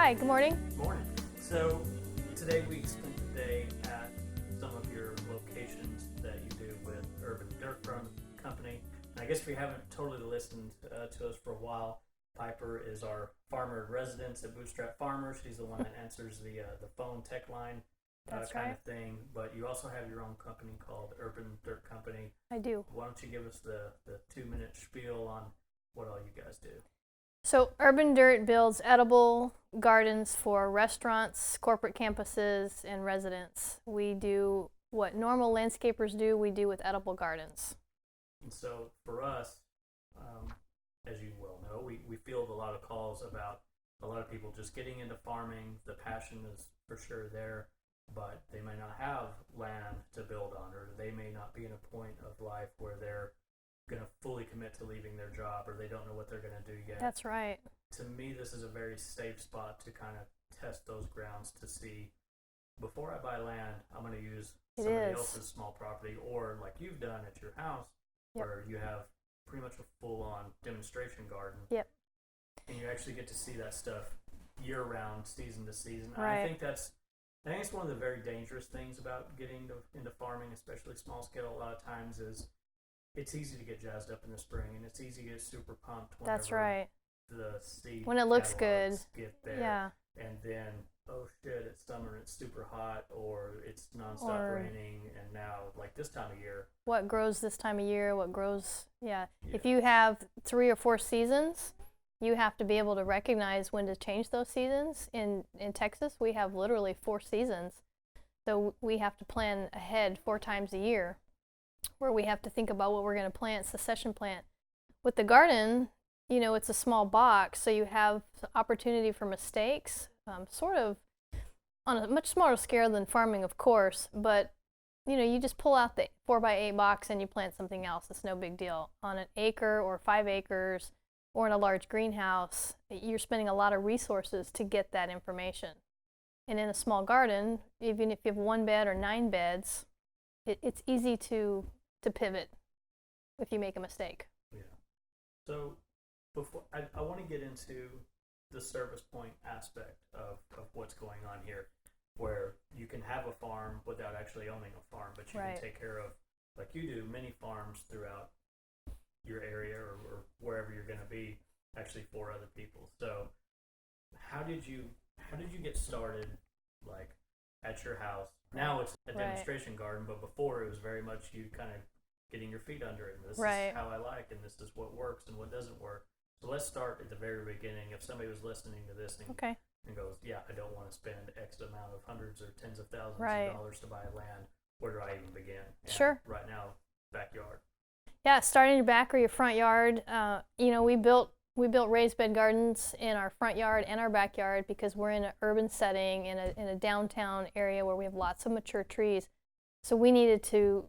Hi, good morning. Morning. So today we spent the day at some of your locations that you do with Urban Dirt Company. And I guess if you haven't totally listened to us for a while, Piper is our farmer in residence at Bootstrap Farmers. She's the one that answers the phone tech line That's kind right. of thing. But you also have your own company called Urban Dirt Company. I do. Why don't you give us the 2-minute spiel on what all you guys do? So Urban Dirt builds edible gardens for restaurants, corporate campuses, and residents. We do what normal landscapers do, we do with edible gardens. And so for us, as you well know, we field a lot of calls about a lot of people just getting into farming. The passion is for sure there, but they may not have land to build on, or they may not be in a point of life where they're going to fully commit to leaving their job, or they don't know what they're going to do yet. That's right. To me, this is a very safe spot to kind of test those grounds to see, before I buy land, I'm going to use somebody else's small property, or like you've done at your house, where you have pretty much a full-on demonstration garden. Yep. And you actually get to see that stuff year-round, season to season. Right. I think it's one of the very dangerous things about getting into farming, especially small scale. A lot of times is it's easy to get jazzed up in the spring, and it's easy to get super pumped whenever That's right. the seed when it looks good. Get there. Yeah. And then, oh shit, it's summer and it's super hot, or it's nonstop raining, and now, like this time of year. What grows this time of year, what grows, If you have 3 or 4 seasons, you have to be able to recognize when to change those seasons. In Texas, we have literally 4 seasons. So we have to plan ahead 4 times a year, where we have to think about what we're going to plant, succession plant. With the garden, it's a small box, so you have opportunity for mistakes, sort of on a much smaller scale than farming, of course, but you just pull out the 4x8 box and you plant something else. It's no big deal. On an acre or 5 acres or in a large greenhouse, you're spending a lot of resources to get that information. And in a small garden, even if you have 1 bed or 9 beds, it's easy to pivot if you make a mistake. Yeah. So before I want to get into the service point aspect of what's going on here, where you can have a farm without actually owning a farm, but you can take care of, like you do, many farms throughout your area or wherever you're going to be, actually for other people. So how did you get started, like at your house? Now it's a demonstration garden, but before it was very much you kind of getting your feet under it. And this is how I like, and this is what works and what doesn't work. So let's start at the very beginning. If somebody was listening to this and goes, yeah, I don't want to spend X amount of hundreds or tens of thousands of dollars to buy land, where do I even begin? And sure. Right now, backyard. Yeah, start in your back or your front yard. We built raised bed gardens in our front yard and our backyard because we're in an urban setting in a downtown area where we have lots of mature trees. So we needed to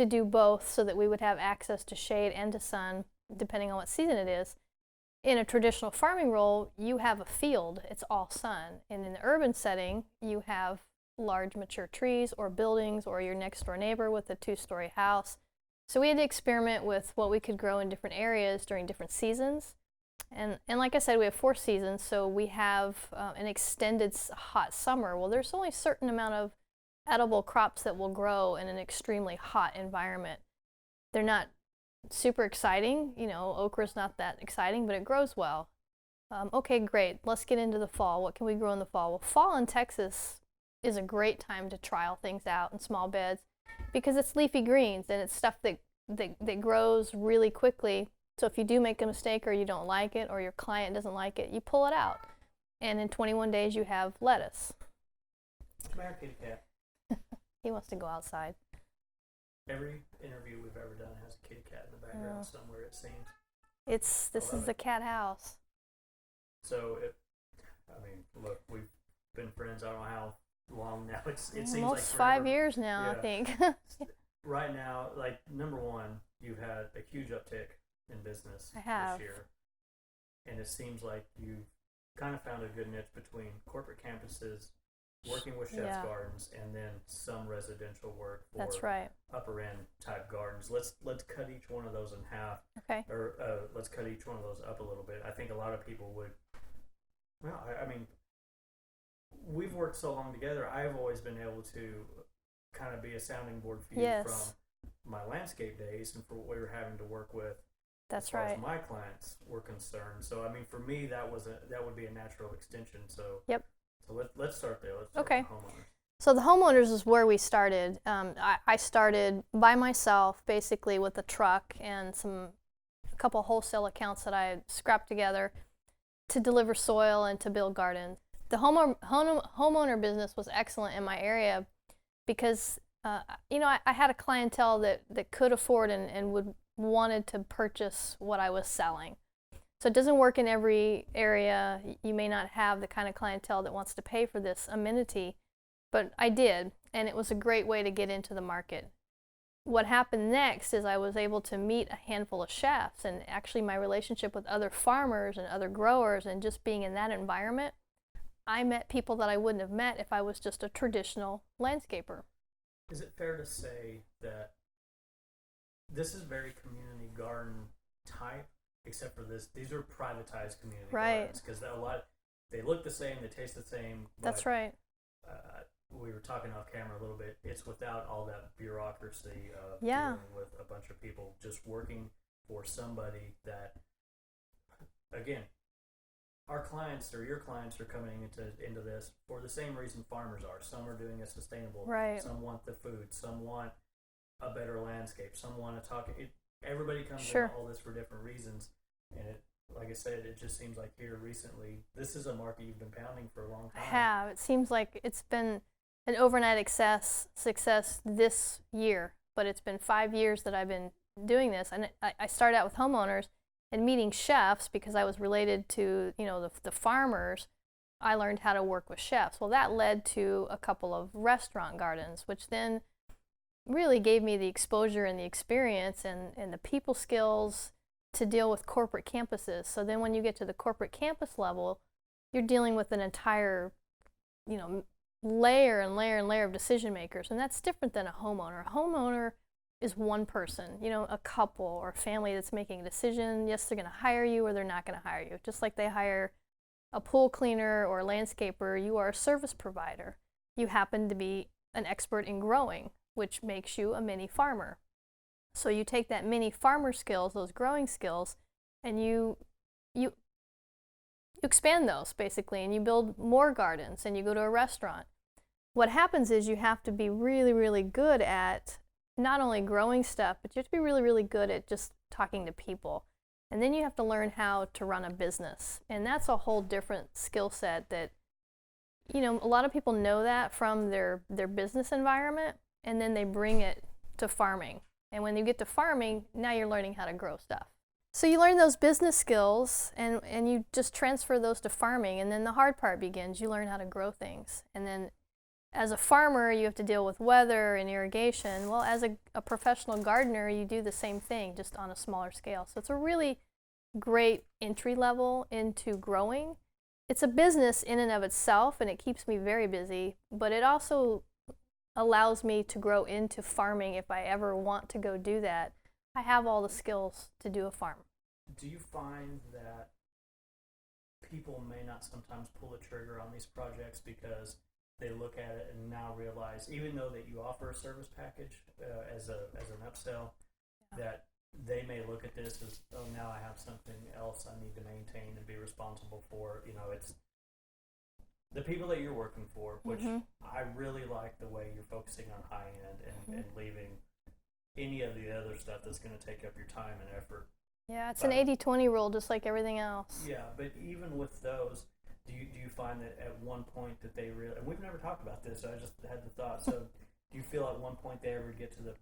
do both so that we would have access to shade and to sun, depending on what season it is. In a traditional farming role, you have a field, it's all sun. And in the urban setting, you have large mature trees or buildings or your next door neighbor with a 2-story house. So we had to experiment with what we could grow in different areas during different seasons. And like I said, we have 4 seasons, so we have an extended hot summer. Well, there's only a certain amount of edible crops that will grow in an extremely hot environment. They're not super exciting. Okra's not that exciting, but it grows well. Okay, great. Let's get into the fall. What can we grow in the fall? Well, fall in Texas is a great time to trial things out in small beds because it's leafy greens and it's stuff that grows really quickly. So if you do make a mistake or you don't like it or your client doesn't like it, you pull it out. And in 21 days, you have lettuce. Come here, kitty cat. He wants to go outside. Every interview we've ever done has a kitty cat in the background somewhere, it seems. This is the cat house. So, look, we've been friends, I don't know how long now. It seems almost like forever. 5 years now, I think. Right now, like, number one, you've had a huge uptick in business this year. And it seems like you've kind of found a good niche between corporate campuses, working with chef's gardens, and then some residential work for upper end type gardens. Let's cut each one of those in half. Okay. Or let's cut each one of those up a little bit. I think a lot of people would. Well, I mean, we've worked so long together. I've always been able to kind of be a sounding board for you Yes. from my landscape days and for what we were having to work with That's as far right. as my clients were concerned. So I mean, for me, that would be a natural extension. So Yep. So let's start there. Let's start Okay. with the homeowners. So the homeowners is where we started. I started by myself, basically with a truck and a couple wholesale accounts that I had scrapped together to deliver soil and to build gardens. The homeowner business was excellent in my area because I had a clientele that could afford and would wanted to purchase what I was selling. So it doesn't work in every area. You may not have the kind of clientele that wants to pay for this amenity, but I did, and it was a great way to get into the market. What happened next is I was able to meet a handful of chefs, and actually my relationship with other farmers and other growers, and just being in that environment, I met people that I wouldn't have met if I was just a traditional landscaper. Is it fair to say that this is very community garden type, except for these are privatized community gardens because they look the same, they taste the same. That's right. We were talking off camera a little bit. It's without all that bureaucracy of Yeah. dealing with a bunch of people, just working for somebody that, again, our clients or your clients are coming into this for the same reason farmers are. Some are doing it sustainable. Right. Some want the food. Some want a better landscape. Some want to talk. Everybody comes Sure. into all this for different reasons, and like I said, it just seems like here recently, this is a market you've been pounding for a long time. I have. It seems like it's been an overnight success this year, but it's been 5 years that I've been doing this. And I started out with homeowners and meeting chefs because I was related to, the farmers. I learned how to work with chefs. Well, that led to a couple of restaurant gardens, which then really gave me the exposure and the experience and the people skills to deal with corporate campuses. So then when you get to the corporate campus level, you're dealing with an entire, layer and layer and layer of decision makers, and that's different than a homeowner. A homeowner is one person, a couple or a family that's making a decision. Yes, they're going to hire you or they're not going to hire you. Just like they hire a pool cleaner or a landscaper, you are a service provider. You happen to be an expert in growing, which makes you a mini farmer. So you take that mini farmer skills, those growing skills, and you expand those basically, and you build more gardens, and you go to a restaurant. What happens is you have to be really, really good at not only growing stuff, but you have to be really, really good at just talking to people. And then you have to learn how to run a business. And that's a whole different skill set that, a lot of people know that from their business environment, and then they bring it to farming. And when you get to farming, now you're learning how to grow stuff. So you learn those business skills and you just transfer those to farming, and then the hard part begins. You learn how to grow things. And then as a farmer, you have to deal with weather and irrigation. Well, as a professional gardener, you do the same thing, just on a smaller scale. So it's a really great entry level into growing. It's a business in and of itself, and it keeps me very busy, but it also allows me to grow into farming if I ever want to go do that. I have all the skills to do a farm. Do you find that people may not sometimes pull the trigger on these projects because they look at it and now realize, even though that you offer a service package as an upsell, that they may look at this as, oh, now I have something else I need to maintain and be responsible for. It's the people that you're working for, which I really like the way you're focusing on high end and leaving any of the other stuff that's going to take up your time and effort. Yeah, it's an 80-20 rule, just like everything else. Yeah, but even with those, do you find that at one point that they really, and we've never talked about this, so I just had the thought, so do you feel at one point they ever get to the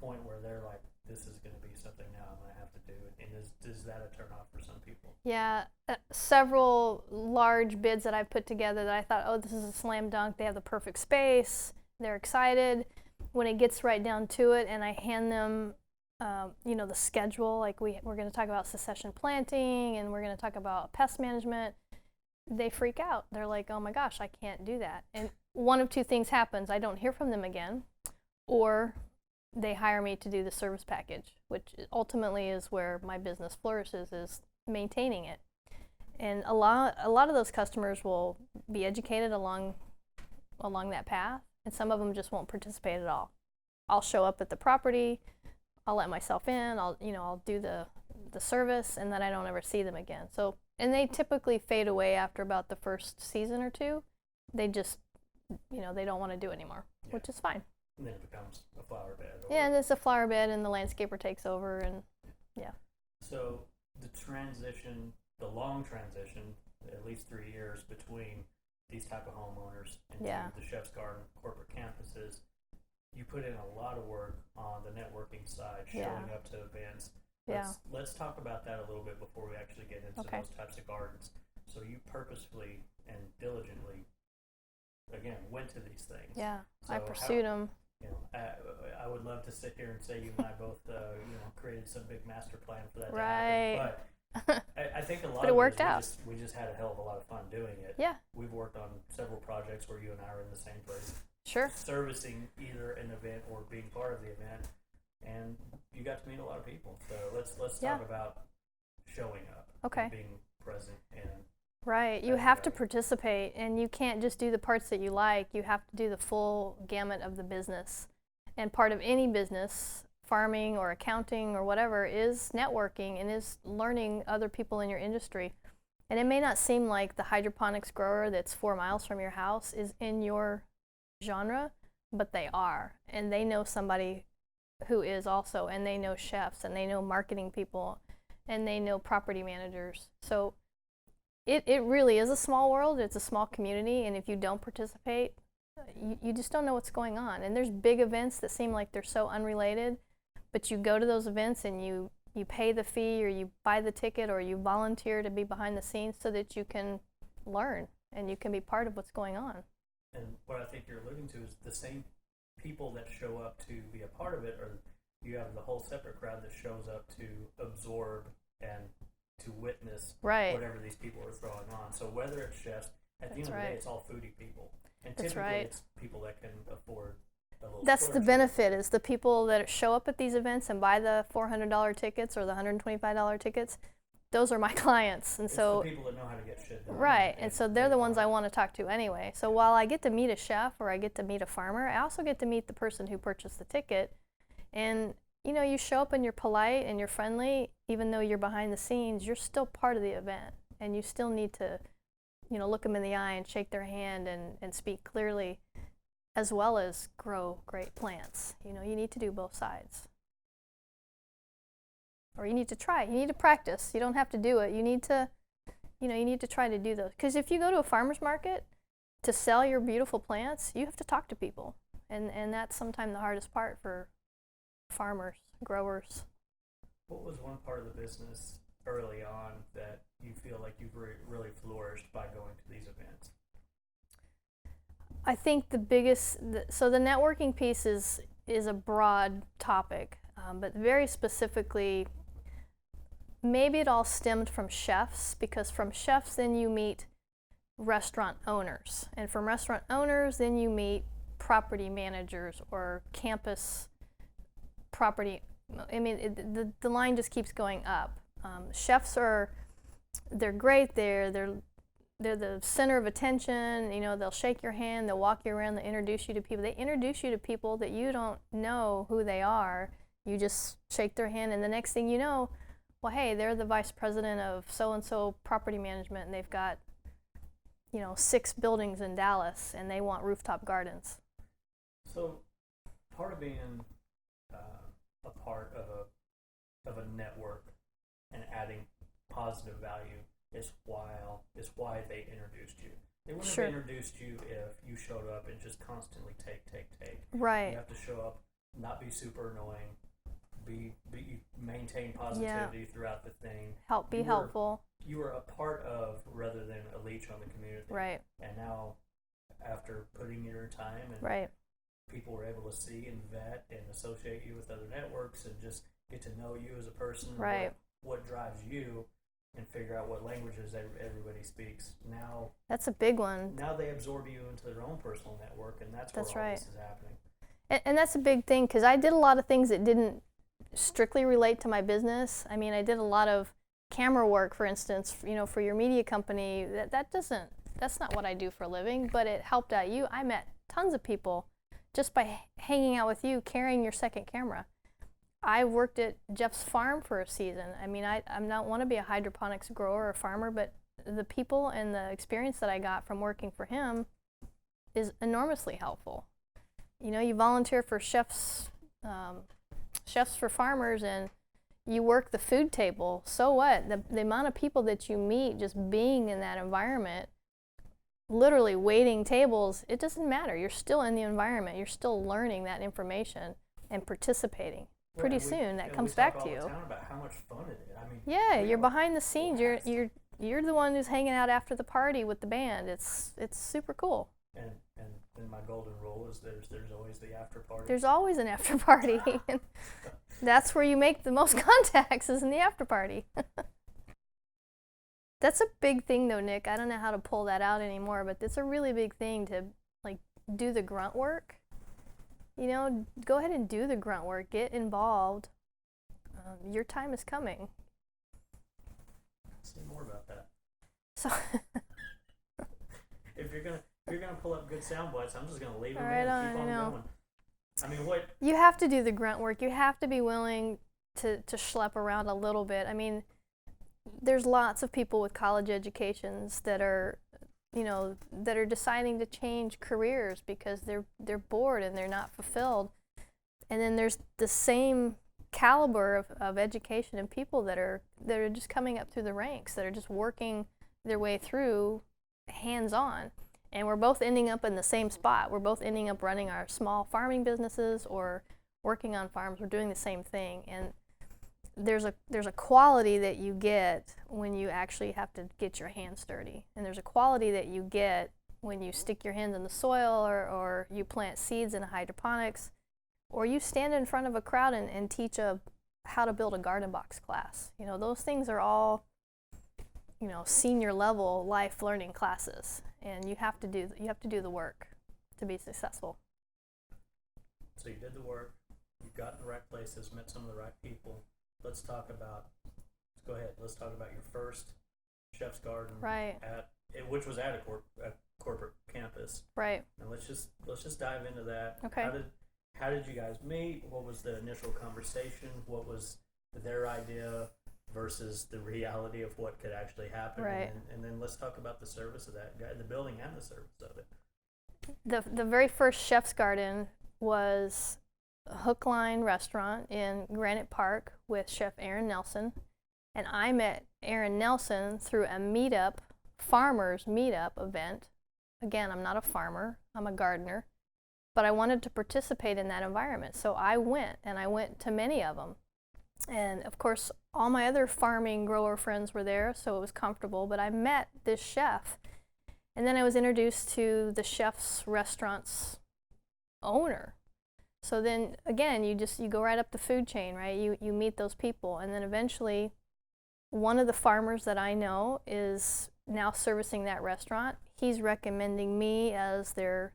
point where they're like, this is going to be something now I'm going to have to do it, and is that a turnoff for some people? Yeah, several large bids that I've put together that I thought, oh, this is a slam dunk, they have the perfect space, they're excited. When it gets right down to it and I hand them the schedule, like we're going to talk about succession planting and we're going to talk about pest management, they freak out. They're like, oh my gosh, I can't do that. And one of two things happens. I don't hear from them again, or they hire me to do the service package, which ultimately is where my business flourishes, is maintaining it. And a lot of those customers will be educated along that path, and some of them just won't participate at all. I'll show up at the property, I'll let myself in, I'll do the service, and then I don't ever see them again. So, and they typically fade away after about the first season or two. They just, they don't want to do it anymore, which is fine. And then it becomes a flower bed. Yeah, and it's a flower bed, and the landscaper takes over, and yeah. So the long transition, at least 3 years between these type of homeowners into the Chef's Garden corporate campuses, you put in a lot of work on the networking side, showing up to events. Let's talk about that a little bit before we actually get into those types of gardens. So you purposefully and diligently, again, went to these things. Yeah, so I pursued them. I would love to sit here and say you and I both, created some big master plan for that right. to happen, but I think a lot but it of worked it out. We just had a hell of a lot of fun doing it. Yeah. We've worked on several projects where you and I are in the same place. Sure. Servicing either an event or being part of the event, and you got to meet a lot of people. So let's talk about showing up. Okay. And being present and right. You have to participate, and you can't just do the parts that you like. You have to do the full gamut of the business. And part of any business, farming or accounting or whatever, is networking and is learning other people in your industry. And it may not seem like the hydroponics grower that's 4 miles from your house is in your genre, but they are. And they know somebody who is also, and they know chefs, and they know marketing people, and they know property managers. So it really is a small world. It's a small community, and if you don't participate, you just don't know what's going on. And there's big events that seem like they're so unrelated, but you go to those events and you pay the fee, or you buy the ticket, or you volunteer to be behind the scenes so that you can learn and you can be part of what's going on. And what I think you're alluding to is the same people that show up to be a part of it, or you have the whole separate crowd that shows up to absorb and to witness whatever these people are throwing on. So whether it's chefs, at the end of the day, it's all foodie people. And typically it's people that can afford a little. That's the benefit, is the people that show up at these events and buy the $400 tickets or the $125 tickets. Those are my clients, and it's so the people that know how to get shit done. Right, and so they're the ones I want to talk to anyway. So while I get to meet a chef or I get to meet a farmer, I also get to meet the person who purchased the ticket. And you show up and you're polite and you're friendly, even though you're behind the scenes. You're still part of the event, and you still need to, look them in the eye and shake their hand and speak clearly, as well as grow great plants. You need to do both sides. Or you need to try. You need to practice. You don't have to do it. You need to, you need to try to do those. Because if you go to a farmer's market to sell your beautiful plants, you have to talk to people. And that's sometimes the hardest part for farmers, growers. What was one part of the business early on that you feel like you've really flourished by going to these events? I think the biggest, so the networking piece is a broad topic, but very specifically, maybe it all stemmed from chefs, because from chefs then you meet restaurant owners, and from restaurant owners then you meet property managers or campus property. I mean, the line just keeps going up. Chefs they're great. They're the center of attention. They'll shake your hand, they'll walk you around, they'll introduce you to people. They introduce you to people that you don't know who they are. You just shake their hand, and the next thing you know, well, hey, they're the vice president of so-and-so property management, and they've got 6 buildings in Dallas, and they want rooftop gardens. So part of being a part of a network and adding positive value is why they introduced you. They wouldn't have introduced you if you showed up and just constantly take. Right. You have to show up, not be super annoying, maintain positivity throughout the thing. Be helpful. You were a part of, rather than a leech on the community. Right. And now, after putting your time and people were able to see and vet and associate you with other networks and just get to know you as a person, what drives you, and figure out what languages everybody speaks. Now that's a big one. Now they absorb you into their own personal network, and that's where all this is happening. And that's a big thing, because I did a lot of things that didn't strictly relate to my business. I mean, I did a lot of camera work, for instance, for your media company, that's not what I do for a living, but it helped out you. I met tons of people just by hanging out with you, carrying your second camera. I worked at Jeff's farm for a season. I mean, I don't want to be a hydroponics grower or farmer, but the people and the experience that I got from working for him is enormously helpful. You volunteer for chefs for farmers, and you work the food table. So what? The amount of people that you meet just being in that environment, literally waiting tables, it doesn't matter. You're still in the environment. You're still learning that information and participating. Pretty soon that comes back to you. We talk all the time about how much fun it is. I mean, yeah, you're behind the scenes. You're the one who's hanging out after the party with the band. It's super cool. And my golden rule is there's always the after party. There's always an after party. That's where you make the most contacts, is in the after party. That's a big thing though, Nick. I don't know how to pull that out anymore, but it's a really big thing to do the grunt work. Go ahead and do the grunt work. Get involved. Your time is coming. Say more about that. So if you're gonna pull up good sound bites, I'm just gonna leave them right in on, and keep on going. I mean, what? You have to do the grunt work. You have to be willing to schlep around a little bit. I mean, there's lots of people with college educations that are deciding to change careers because they're bored and they're not fulfilled. And then there's the same caliber of education and people that are just coming up through the ranks, that are just working their way through hands-on. And we're both ending up in the same spot. We're both ending up running our small farming businesses or working on farms. We're doing the same thing. And there's a quality that you get when you actually have to get your hands dirty. And there's a quality that you get when you stick your hands in the soil, or you plant seeds in hydroponics, or you stand in front of a crowd and teach how to build a garden box class. Those things are all senior level life learning classes, and you have to do the work to be successful. So you did the work, you got in the right places, met some of the right people. Let's talk about your first chef's garden, right? Which was at a corporate campus, right? And let's just dive into that. Okay. How did you guys meet? What was the initial conversation? What was their idea versus the reality of what could actually happen? Right. And then let's talk about the service of that guy, the building and the service of it. The very first chef's garden was a Hook Line restaurant in Granite Park with Chef Aaron Nelson. And I met Aaron Nelson through a farmers meetup event. Again, I'm not a farmer, I'm a gardener, but I wanted to participate in that environment. So I went to many of them. And of course, all my other farming grower friends were there, so it was comfortable, but I met this chef. And then I was introduced to the chef's restaurant's owner. So then again, you go right up the food chain, right? You meet those people, and then eventually one of the farmers that I know is now servicing that restaurant. He's recommending me as their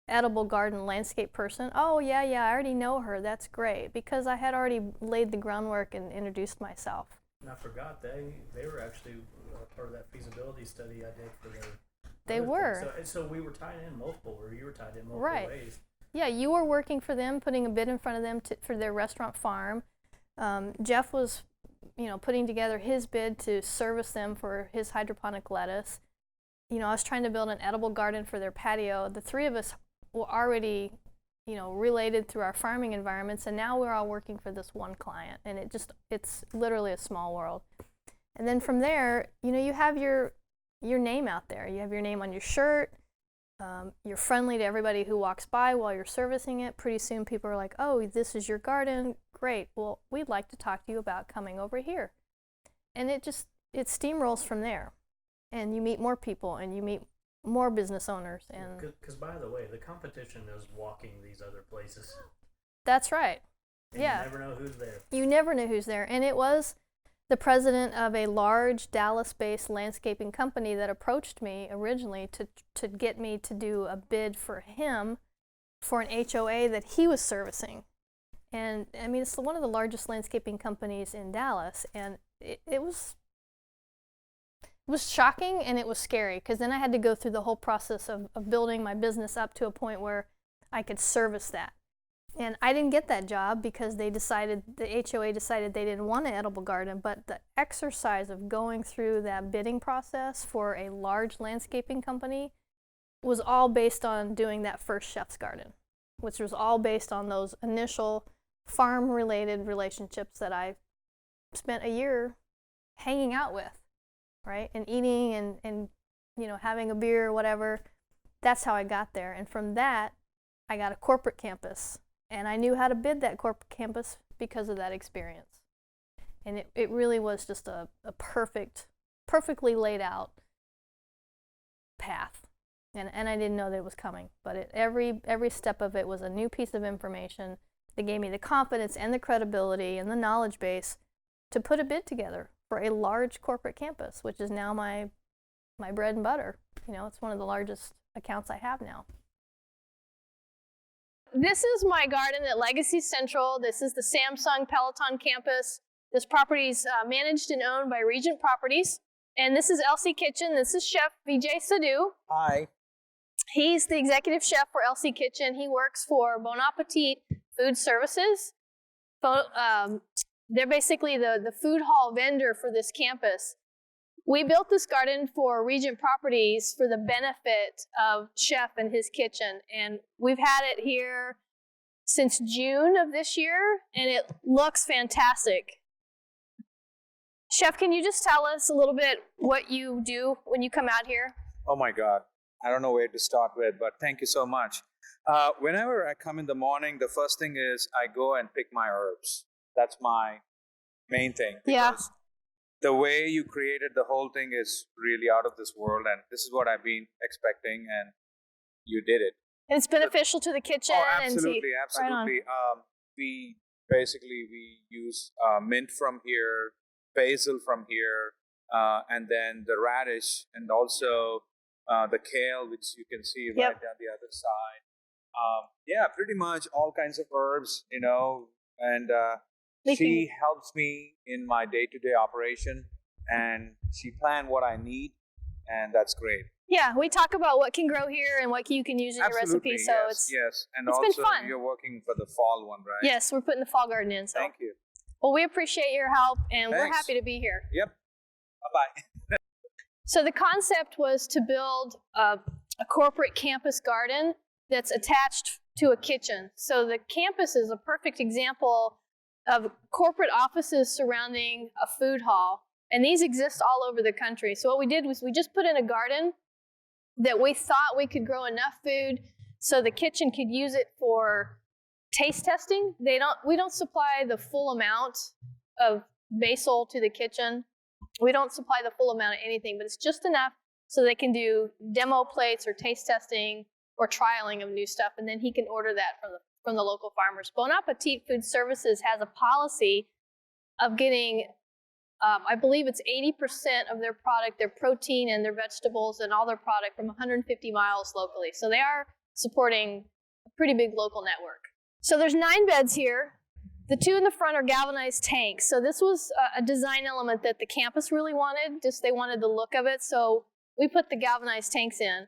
edible garden landscape person. Oh yeah, I already know her. That's great, because I had already laid the groundwork and introduced myself. And I forgot they were actually part of that feasibility study I did for their. They were. So we were tied in multiple, or you were tied in multiple right. ways. Yeah, you were working for them, putting a bid in front of them for their restaurant farm. Jeff was, putting together his bid to service them for his hydroponic lettuce. I was trying to build an edible garden for their patio. The three of us were already, related through our farming environments, and now we're all working for this one client, and it's literally a small world. And then from there, you have your name out there. You have your name on your shirt. You're friendly to everybody who walks by while you're servicing it. Pretty soon people are like, oh, this is your garden. Great. Well, we'd like to talk to you about coming over here. And it steamrolls from there. And you meet more people, and you meet more business owners. And because by the way, the competition is walking these other places. That's right. And yeah. You never know who's there. You never know who's there. And it was the president of a large Dallas-based landscaping company that approached me originally to get me to do a bid for him for an HOA that he was servicing. And I mean, it's one of the largest landscaping companies in Dallas, and it was shocking and it was scary, because then I had to go through the whole process of building my business up to a point where I could service that. And I didn't get that job because the HOA decided they didn't want an edible garden, but the exercise of going through that bidding process for a large landscaping company was all based on doing that first chef's garden, which was all based on those initial farm-related relationships that I spent a year hanging out with, right? And eating and having a beer or whatever. That's how I got there. And from that, I got a corporate campus. And I knew how to bid that corporate campus because of that experience. And it really was just a perfectly laid out path. And I didn't know that it was coming. But every step of it was a new piece of information that gave me the confidence and the credibility and the knowledge base to put a bid together for a large corporate campus, which is now my bread and butter. It's one of the largest accounts I have now. This is my garden at Legacy Central. This is the Samsung Peloton campus. This property is managed and owned by Regent Properties. And this is LC Kitchen. This is Chef Vijay Sadhu. Hi. He's the executive chef for LC Kitchen. He works for Bon Appetit Food Services. They're basically the food hall vendor for this campus. We built this garden for Regent Properties for the benefit of Chef and his kitchen. And we've had it here since June of this year, and it looks fantastic. Chef, can you just tell us a little bit what you do when you come out here? Oh my God. I don't know where to start with, but thank you so much. Whenever I come in the morning, the first thing is I go and pick my herbs. That's my main thing. Yeah. The way you created the whole thing is really out of this world, and this is what I've been expecting, and you did it. And it's beneficial to the kitchen. Oh, absolutely, and absolutely. Right We use mint from here, basil from here, and then the radish, and also the kale, which you can see right down the other side. Pretty much all kinds of herbs, and she helps me in my day-to-day operation, and she planned what I need, and that's great. Yeah, we talk about what can grow here and what you can use in your recipe. So yes. And it's also been fun. You're working for the fall one, right? Yes, we're putting the fall garden in. So. Thank you. Well, we appreciate your help, and Thanks. we're happy to be here. Yep. Bye-bye. So the concept was to build a corporate campus garden that's attached to a kitchen. So the campus is a perfect example of corporate offices surrounding a food hall. And these exist all over the country. So what we did was we just put in a garden that we thought we could grow enough food so the kitchen could use it for taste testing. We don't supply the full amount of basil to the kitchen. We don't supply the full amount of anything, but it's just enough so they can do demo plates or taste testing or trialing of new stuff, and then he can order that from the local farmers. Bon Appetit Food Services has a policy of getting, I believe it's 80% of their product, their protein and their vegetables and all their product from 150 miles locally. So they are supporting a pretty big local network. So there's 9 beds here. The 2 in the front are galvanized tanks. So this was a design element that the campus really wanted. They wanted the look of it. So we put the galvanized tanks in.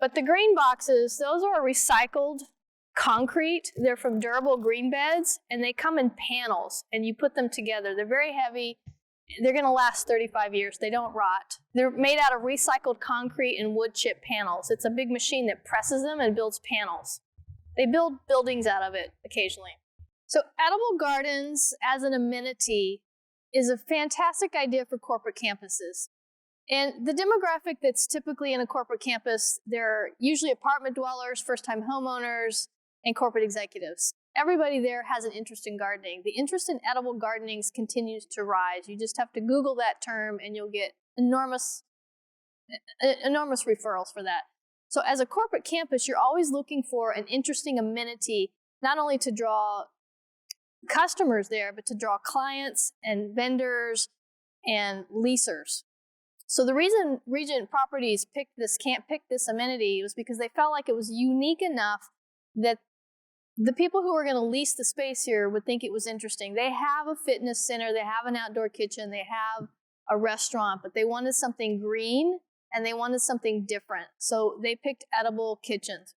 But the green boxes, those are recycled concrete. They're from durable green beds, and they come in panels, and you put them together. They're very heavy. They're going to last 35 years. They don't rot. They're made out of recycled concrete and wood chip panels. It's a big machine that presses them and builds panels. They build buildings out of it occasionally. So edible gardens as an amenity is a fantastic idea for corporate campuses. And the demographic that's typically in a corporate campus, they're usually apartment dwellers, first-time homeowners, and corporate executives. Everybody there has an interest in gardening. The interest in edible gardening continues to rise. You just have to Google that term and you'll get enormous referrals for that. So as a corporate campus, you're always looking for an interesting amenity, not only to draw customers there, but to draw clients and vendors and leasers. So the reason Regent Properties picked this amenity was because they felt like it was unique enough that the people who are going to lease the space here would think it was interesting. They have a fitness center, they have an outdoor kitchen, they have a restaurant, but they wanted something green and they wanted something different. So they picked edible kitchens,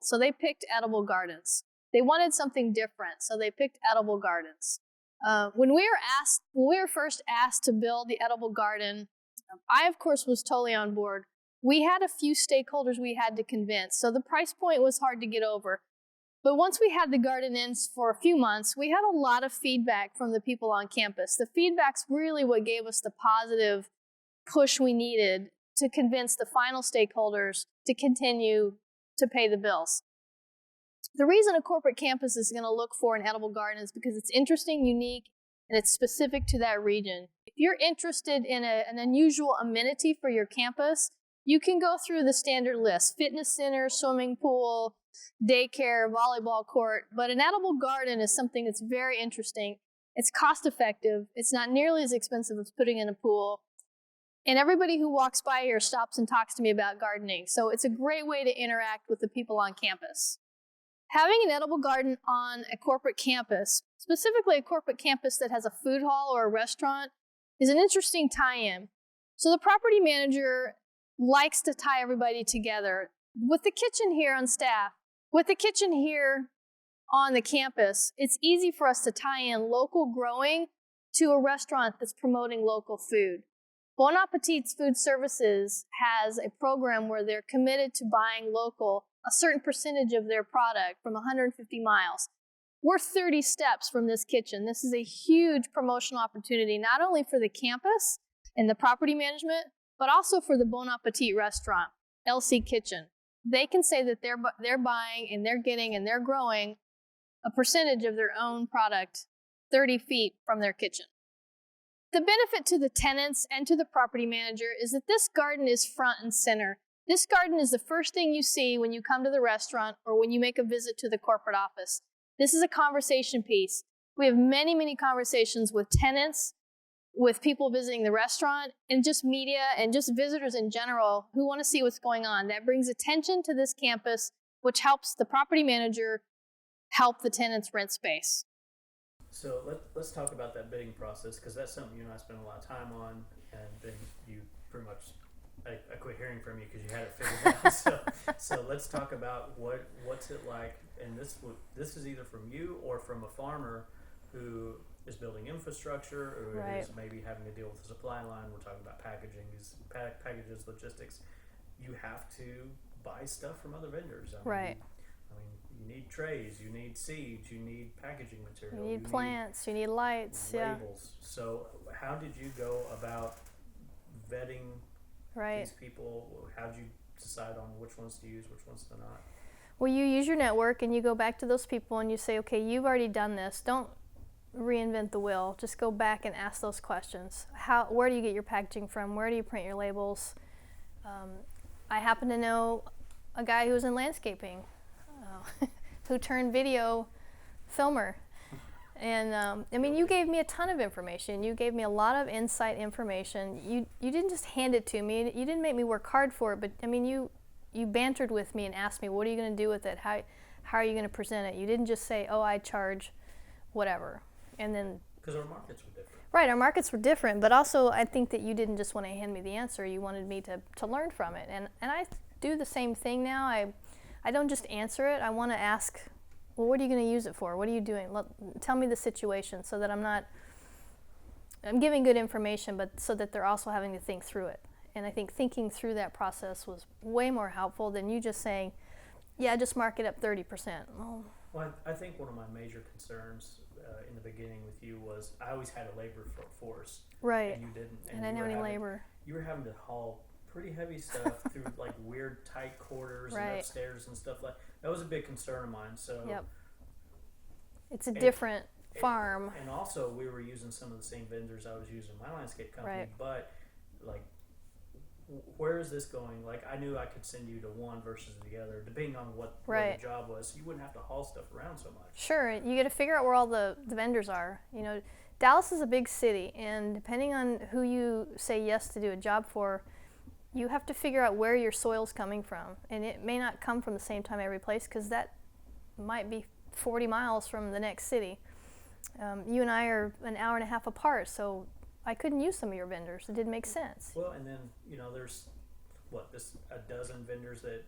so they picked edible gardens. They wanted something different, so they picked edible gardens. When we were first asked to build the edible garden, I of course was totally on board. We had a few stakeholders we had to convince, so the price point was hard to get over. But once we had the garden in for a few months, we had a lot of feedback from the people on campus. The feedback's really what gave us the positive push we needed to convince the final stakeholders to continue to pay the bills. The reason a corporate campus is going to look for an edible garden is because it's interesting, unique, and it's specific to that region. If you're interested in an unusual amenity for your campus, you can go through the standard list: fitness center, swimming pool, daycare, volleyball court. But an edible garden is something that's very interesting. It's cost effective. It's not nearly as expensive as putting in a pool. And everybody who walks by here stops and talks to me about gardening. So it's a great way to interact with the people on campus. Having an edible garden on a corporate campus, specifically a corporate campus that has a food hall or a restaurant, is an interesting tie-in. So the property manager likes to tie everybody together. With the kitchen here on staff, with the kitchen here on the campus, it's easy for us to tie in local growing to a restaurant that's promoting local food. Bon Appetit's Food Services has a program where they're committed to buying local, a certain percentage of their product from 150 miles. We're 30 steps from this kitchen. This is a huge promotional opportunity, not only for the campus and the property management, but also for the Bon Appetit restaurant, LC Kitchen. They can say that they're buying and they're getting and they're growing a percentage of their own product 30 feet from their kitchen. The benefit to the tenants and to the property manager is that this garden is front and center. This garden is the first thing you see when you come to the restaurant or when you make a visit to the corporate office. This is a conversation piece. We have many, many conversations with tenants, with people visiting the restaurant, and just media and just visitors in general who want to see what's going on. That brings attention to this campus, which helps the property manager help the tenants rent space. So let's talk about that bidding process, because that's something you and I spent a lot of time on, and then you pretty much, I quit hearing from you because you had it figured out. So let's talk about what's it like, and this is either from you or from a farmer who is building infrastructure, or right. is maybe having to deal with the supply line. We're talking about packaging, packages, logistics. You have to buy stuff from other vendors. Right. You need trays, you need seeds, you need packaging material. You need plants, you need lights, labels. So how did you go about vetting these people? How did you decide on which ones to use, which ones to not? Well, you use your network and you go back to those people and you say, okay, you've already done this. Don't reinvent the wheel. Just go back and ask those questions. Where do you get your packaging from? Where do you print your labels? I happen to know a guy who was in landscaping, who turned video filmer. And you gave me a ton of information. You gave me a lot of insight information. You didn't just hand it to me. You didn't make me work hard for it, but you bantered with me and asked me, what are you going to do with it? How are you going to present it? You didn't just say, oh, I charge whatever. And then, because our markets were different. Right, our markets were different, but also I think that you didn't just want to hand me the answer. You wanted me to learn from it. And I do the same thing now. I don't just answer it. I want to ask, well, what are you going to use it for? What are you doing? Tell me the situation, so that I'm giving good information, but so that they're also having to think through it. And I think thinking through that process was way more helpful than you just saying, yeah, just mark it up 30%. Well, I think one of my major concerns in the beginning with you was I always had a labor force. Right. And you didn't. And I didn't have any labor. You were having to haul pretty heavy stuff through like weird tight quarters and upstairs and stuff like that. Was a big concern of mine. So yep. It's a different farm. And also we were using some of the same vendors I was using in my landscape company, but like, where is this going? Like, I knew I could send you to one versus the other, depending on what the job was. So you wouldn't have to haul stuff around so much. Sure, you got to figure out where all the vendors are. Dallas is a big city, and depending on who you say yes to do a job for, you have to figure out where your soil's coming from. And it may not come from the same time every place, because that might be 40 miles from the next city. You and I are an hour and a half apart, so I couldn't use some of your vendors. It didn't make sense. Well, and then, there's a dozen vendors that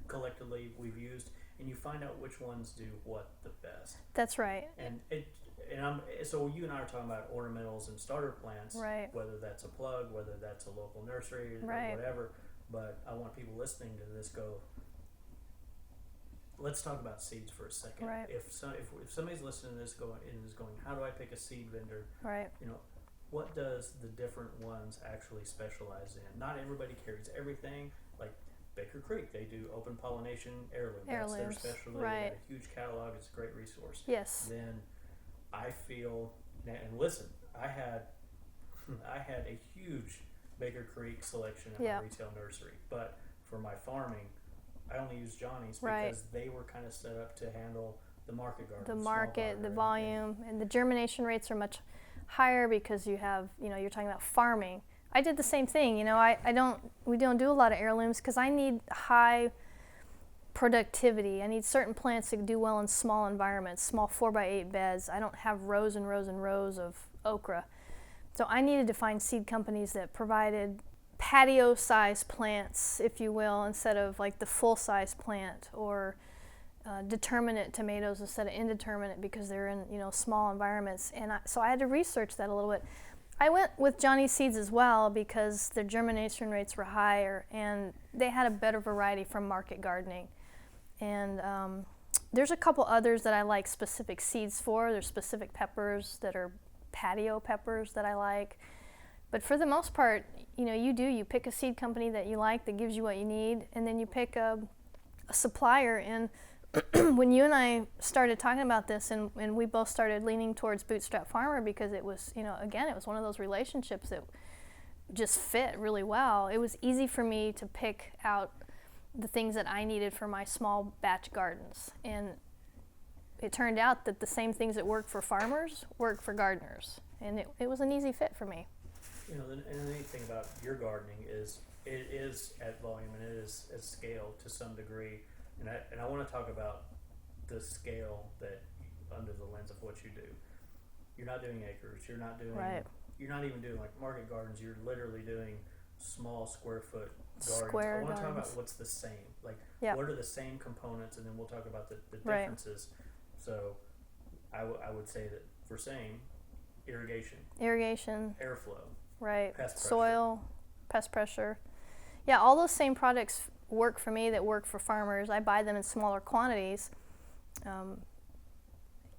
collectively we've used, and you find out which ones do what the best. That's right. So you and I are talking about ornamentals and starter plants, right? Whether that's a plug, whether that's a local nursery, or right. whatever. But I want people listening to this let's talk about seeds for a second. Right. If somebody's listening to this going, how do I pick a seed vendor? Right. What does the different ones actually specialize in? Not everybody carries everything. Like Baker Creek, they do open pollination heirloom. That's their specialty. Right. They have a huge catalog. It's a great resource. Yes. Then I feel, and listen, I had a huge Baker Creek selection at my retail nursery, but for my farming, I only used Johnny's because they were kind of set up to handle the market garden. The market, the volume, and the germination rates are much higher because you have, you're talking about farming. I did the same thing. We don't do a lot of heirlooms because I need high productivity. I need certain plants to do well in small environments, small 4x8 beds. I don't have rows and rows and rows of okra. So I needed to find seed companies that provided patio-sized plants, if you will, instead of like the full-size plant, or determinate tomatoes instead of indeterminate because they're in small environments. And so I had to research that a little bit. I went with Johnny's seeds as well because their germination rates were higher and they had a better variety from market gardening. And there's a couple others that I like specific seeds for. There's specific peppers that are patio peppers that I like. But for the most part, you pick a seed company that you like that gives you what you need, and then you pick a supplier. And when you and I started talking about this, and we both started leaning towards Bootstrap Farmer because it was, again, it was one of those relationships that just fit really well. It was easy for me to pick out the things that I needed for my small batch gardens. And it turned out that the same things that work for farmers work for gardeners. And it was an easy fit for me. And the neat thing about your gardening is it is at volume and it is at scale to some degree. And I want to talk about the scale that under the lens of what you do. You're not doing acres. You're not doing. Right. You're not even doing like market gardens. You're literally doing small square foot gardens. Square I want to talk gardens. about what's the same. Like what are the same components, and then we'll talk about the differences. Right. So I would say that for same, irrigation, airflow. Right. Pest pressure. Soil, pest pressure. Yeah, all those same products work for me that work for farmers. I buy them in smaller quantities.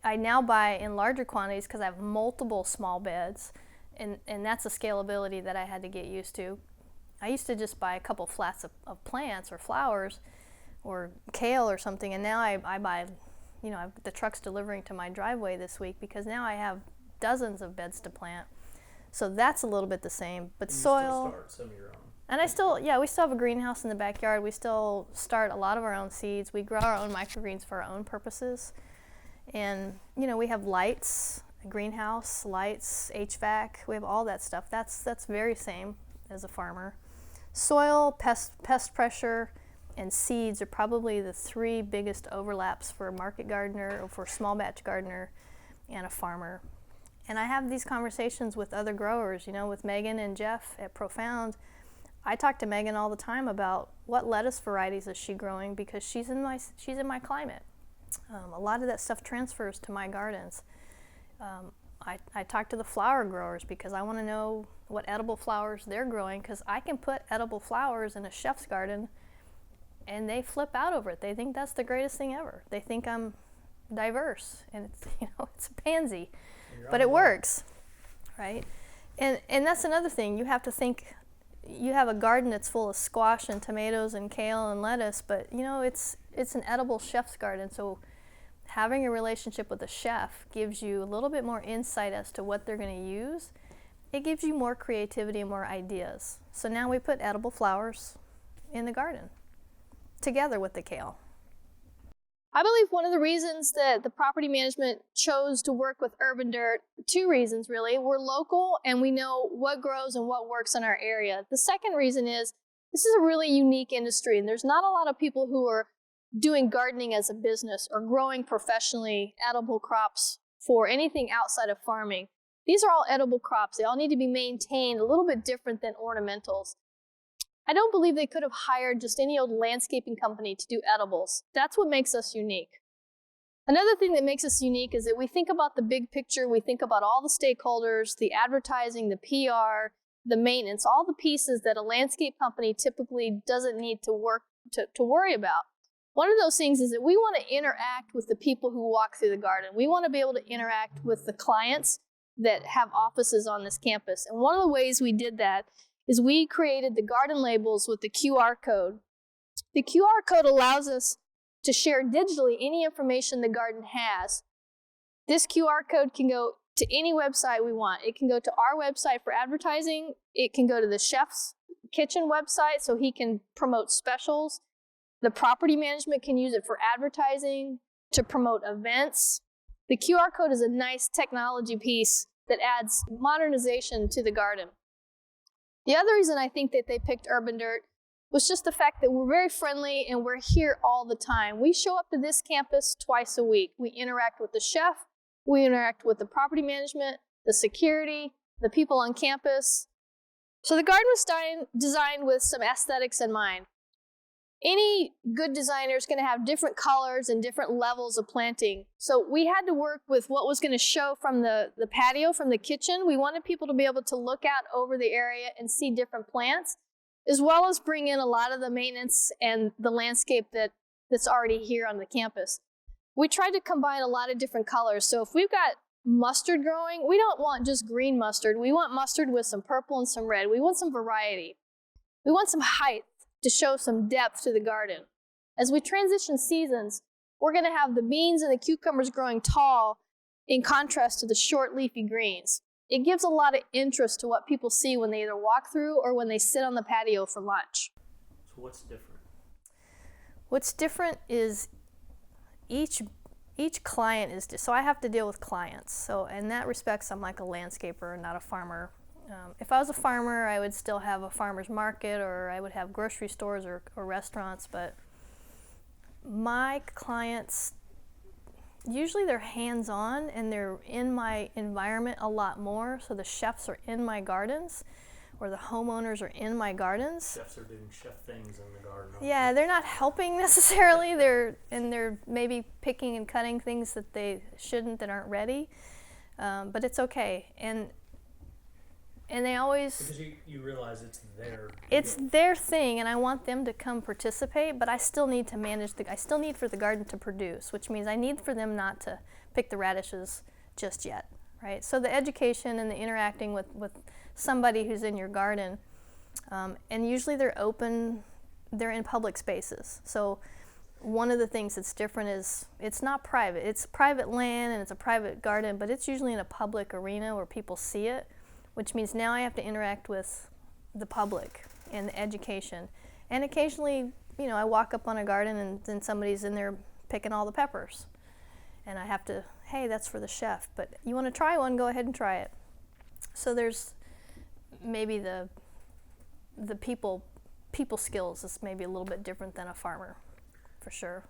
I now buy in larger quantities because I have multiple small beds, and that's a scalability that I had to get used to. I used to just buy a couple flats of plants or flowers or kale or something, and now I buy, the truck's delivering to my driveway this week because now I have dozens of beds to plant. So that's a little bit the same, but and you soil. Still start some of your own. And we still have a greenhouse in the backyard. We still start a lot of our own seeds. We grow our own microgreens for our own purposes. And, we have lights, greenhouse, lights, HVAC. We have all that stuff. That's very same as a farmer. Soil, pest pressure, and seeds are probably the three biggest overlaps for a market gardener or for a small batch gardener and a farmer. And I have these conversations with other growers, with Megan and Jeff at Profound. I talk to Megan all the time about what lettuce varieties is she growing because she's in my climate. A lot of that stuff transfers to my gardens. I talk to the flower growers because I want to know what edible flowers they're growing because I can put edible flowers in a chef's garden and they flip out over it. They think that's the greatest thing ever. They think I'm diverse and it's a pansy. But it works, right? And that's another thing. You have to think, you have a garden that's full of squash and tomatoes and kale and lettuce, but it's an edible chef's garden. So having a relationship with a chef gives you a little bit more insight as to what they're going to use. It gives you more creativity and more ideas. So now we put edible flowers in the garden together with the kale. I believe one of the reasons that the property management chose to work with Urban Dirt, two reasons really. We're local and we know what grows and what works in our area. The second reason is this is a really unique industry and there's not a lot of people who are doing gardening as a business or growing professionally edible crops for anything outside of farming, these are all edible crops. They all need to be maintained a little bit different than ornamentals. I don't believe they could have hired just any old landscaping company to do edibles. That's what makes us unique. Another thing that makes us unique is that we think about the big picture. We think about all the stakeholders, the advertising, the PR, the maintenance, all the pieces that a landscape company typically doesn't need to worry about. One of those things is that we want to interact with the people who walk through the garden. We want to be able to interact with the clients that have offices on this campus. And one of the ways we did that is we created the garden labels with the QR code. The QR code allows us to share digitally any information the garden has. This QR code can go to any website we want. It can go to our website for advertising. It can go to the chef's kitchen website so he can promote specials. The property management can use it for advertising, to promote events. The QR code is a nice technology piece that adds modernization to the garden. The other reason I think that they picked Urban Dirt was just the fact that we're very friendly and we're here all the time. We show up to this campus twice a week. We interact with the chef, we interact with the property management, the security, the people on campus. So the garden was designed with some aesthetics in mind. Any good designer is going to have different colors and different levels of planting. So we had to work with what was going to show from the patio, from the kitchen. We wanted people to be able to look out over the area and see different plants, as well as bring in a lot of the maintenance and the landscape that's already here on the campus. We tried to combine a lot of different colors. So if we've got mustard growing, we don't want just green mustard. We want mustard with some purple and some red. We want some variety. We want some height to show some depth to the garden. As we transition seasons, we're going to have the beans and the cucumbers growing tall in contrast to the short leafy greens. It gives a lot of interest to what people see when they either walk through or when they sit on the patio for lunch. So what's different? What's different is each client is, so I have to deal with clients. So in that respect, I'm like a landscaper, not a farmer. If I was a farmer, I would still have a farmer's market, or I would have grocery stores or restaurants, but my clients, usually they're hands-on and they're in my environment a lot more. So the chefs are in my gardens, or the homeowners are in my gardens. Chefs are doing chef things in the garden. Yeah, they're not helping necessarily. They're maybe picking and cutting things that they shouldn't, that aren't ready, but it's okay. And they always... Because you realize it's their thing, and I want them to come participate, but I still need to manage I still need for the garden to produce, which means I need for them not to pick the radishes just yet, right? So the education and the interacting with somebody who's in your garden, and usually they're in public spaces. So one of the things that's different is it's not private. It's private land and it's a private garden, but it's usually in a public arena where people see it, which means now I have to interact with the public and the education. And occasionally, I walk up on a garden and then somebody's in there picking all the peppers. And I have to, hey, that's for the chef, but you want to try one, go ahead and try it. So there's maybe the people skills is maybe a little bit different than a farmer, for sure.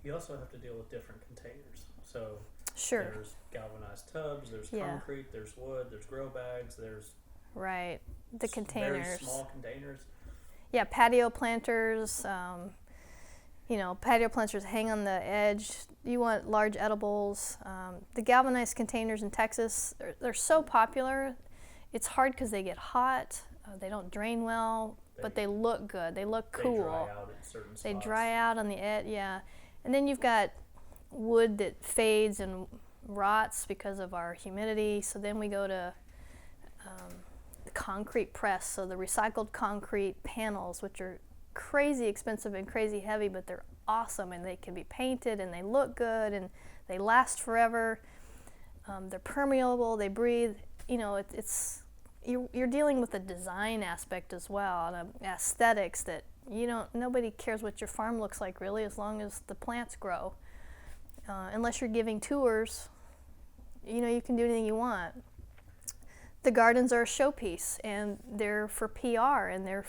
You also have to deal with different containers. So sure. There's galvanized tubs, there's concrete, there's wood, there's grow bags, there's right, the containers. Very small containers. Yeah, patio planters. Patio planters hang on the edge. You want large edibles. The galvanized containers in Texas, they're so popular. It's hard because they get hot. They don't drain well, but they look good. They look cool. They dry out at certain spots. They dry out on the edge, yeah. And then you've got wood that fades and rots because of our humidity. So then we go to the concrete press, so the recycled concrete panels, which are crazy expensive and crazy heavy, but they're awesome, and they can be painted and they look good and they last forever. They're permeable, they breathe. You're dealing with the design aspect as well, and aesthetics that nobody cares what your farm looks like really, as long as the plants grow. Unless you're giving tours, you can do anything you want. The gardens are a showpiece, and they're for PR, and they're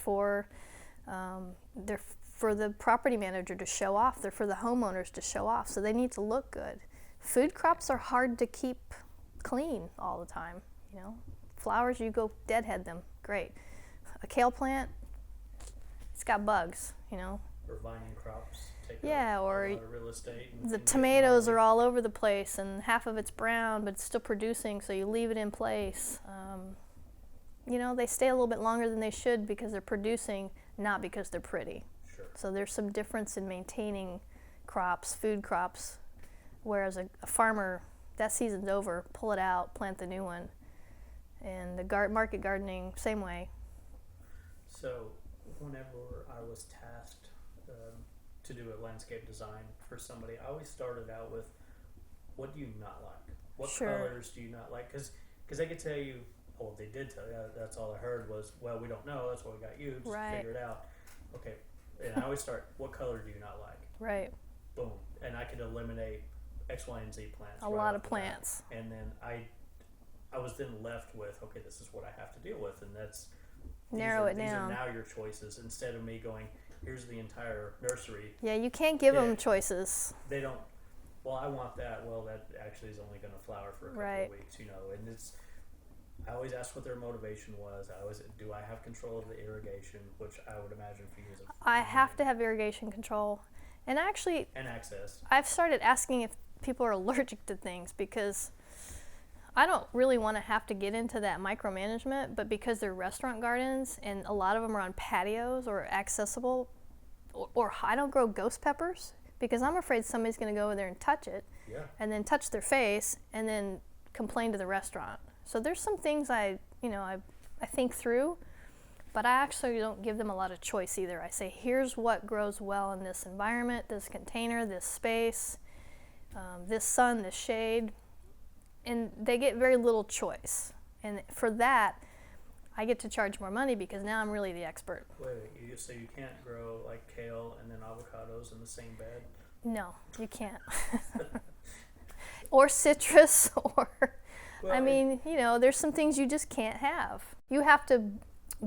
for the property manager to show off. They're for the homeowners to show off. So they need to look good. Food crops are hard to keep clean all the time. You know, flowers, you go deadhead them. Great. A kale plant, it's got bugs. You know. Or vining crops take Yeah, up or a lot of real estate. the tomatoes are all over the place, and half of it's brown, but it's still producing. So you leave it in place. You know, they stay a little bit longer than they should because they're producing, not because they're pretty. Sure. So there's some difference in maintaining crops, food crops, whereas a farmer, that season's over, pull it out, plant the new one. And the market gardening, same way. So whenever I was tasked to do a landscape design for somebody, I always started out with, what do you not like? What Sure. colors do you not like? Because they could tell you, well, they did tell you, that's all I heard was, well, we don't know, that's why we got you, just Right. figure it out. Okay, and I always start, what color do you not like? Right. Boom. And I could eliminate X, Y, and Z plants. A right lot off of the bat. plants. And then I was then left with, okay, this is what I have to deal with, and that's Narrow it these down. are now your choices, instead of me going, here's the entire nursery. Yeah, you can't give Yeah. them choices. They don't, well, I want that. Well, that actually is only going to flower for a couple Right. of weeks, you know. And I always asked what their motivation was. Do I have control of the irrigation, which I would imagine for you is I have to have irrigation control. And actually, and access. I've started asking if people are allergic to things, because I don't really want to have to get into that micromanagement, but because they're restaurant gardens and a lot of them are on patios or accessible, or I don't grow ghost peppers because I'm afraid somebody's going to go over there and touch it Yeah. and then touch their face and then complain to the restaurant. So there's some things I think through, but I actually don't give them a lot of choice either. I say, here's what grows well in this environment, this container, this space, this sun, this shade, and they get very little choice. And for that, I get to charge more money because now I'm really the expert. Wait, so you can't grow like kale and then avocados in the same bed? No, you can't. Or citrus, or, Well, I mean, you know, there's some things you just can't have. You have to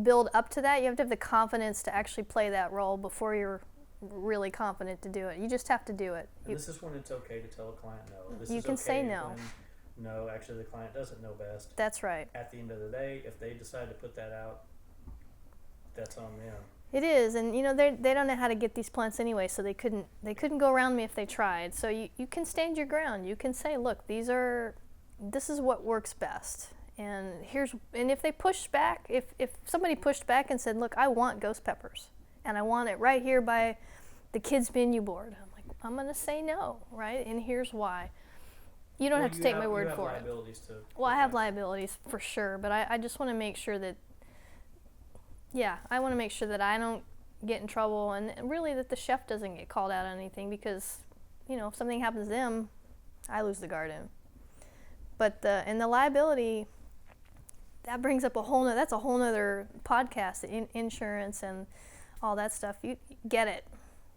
build up to that. You have to have the confidence to actually play that role before you're really confident to do it. You just have to do it. And this is when it's okay to tell a client no. This You is can okay say no. when, no, actually the client doesn't know best. That's right. At the end of the day, if they decide to put that out, that's on them. It is, and you know they don't know how to get these plants anyway, so they couldn't go around me if they tried. So you can stand your ground. You can say, look, this is what works best, and if they push back, if somebody pushed back and said, look, I want ghost peppers, and I want it right here by the kids' menu board, I'm like, I'm gonna say no, right? And here's why. You don't have to take my word for it. Well, I have liabilities for sure, but I just want to make sure that. Yeah, I want to make sure that I don't get in trouble, and really that the chef doesn't get called out on anything, because, you know, if something happens to them, I lose the garden. But the liability, that brings up that's a whole nother podcast, insurance and all that stuff. You get it,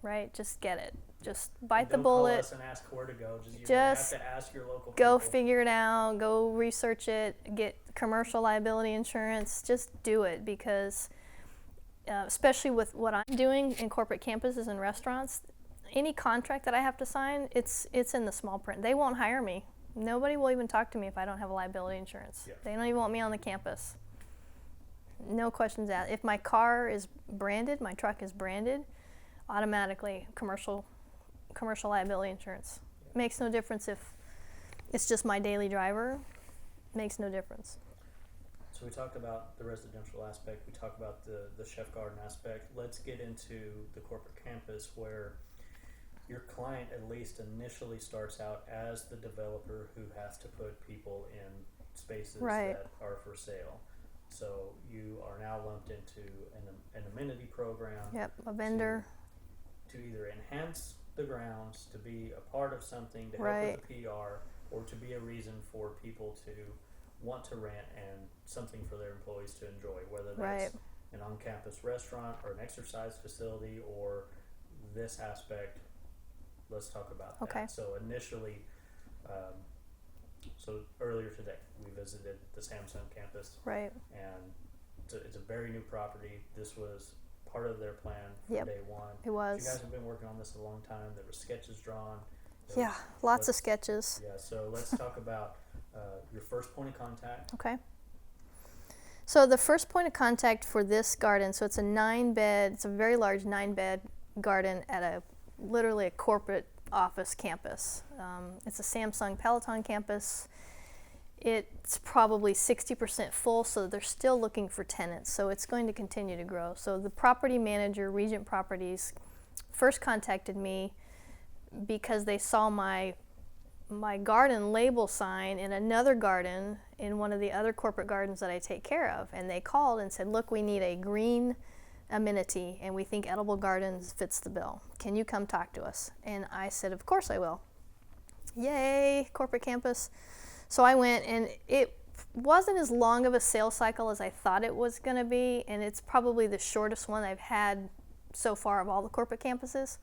right? Just get it. Just bite the bullet. Don't call us and ask where to go. You have to ask your local go people. figure it out. Go research it. Get commercial liability insurance. Just do it, because especially with what I'm doing in corporate campuses and restaurants, any contract that I have to sign, it's in the small print. They won't hire me. Nobody will even talk to me if I don't have a liability insurance. Yeah. They don't even want me on the campus. No questions asked. If my car is branded, my truck is branded, automatically commercial liability insurance. Makes no difference if it's just my daily driver. Makes no difference. So we talked about the residential aspect. We talked about the chef garden aspect. Let's get into the corporate campus, where your client at least initially starts out as the developer who has to put people in spaces Right. that are for sale. So you are now lumped into an amenity program. Yep, a vendor. To either enhance the grounds, to be a part of something, to help Right. with the PR, or to be a reason for people to want to rent and something for their employees to enjoy, whether that's Right. an on-campus restaurant or an exercise facility or this aspect. Let's talk about Okay. that. So initially, so earlier today, we visited the Samsung campus, Right. and it's a very new property. This was part of their plan from Yep. day one. It was. You guys have been working on this a long time. There were sketches drawn. Yeah, lots of sketches. Yeah, so let's talk about your first point of contact. Okay. So the first point of contact for this garden, so it's a 9-bed, it's a very large 9-bed garden at literally a corporate office campus. It's a Samsung Peloton campus. It's probably 60% full, so they're still looking for tenants, so it's going to continue to grow. So the property manager, Regent Properties, first contacted me because they saw my garden label sign in another garden in one of the other corporate gardens that I take care of, and they called and said, look, we need a green amenity and we think Edible Gardens fits the bill. Can you come talk to us? And I said, of course I will. Yay, corporate campus. So I went, and it wasn't as long of a sales cycle as I thought it was going to be, and it's probably the shortest one I've had so far of all the corporate campuses.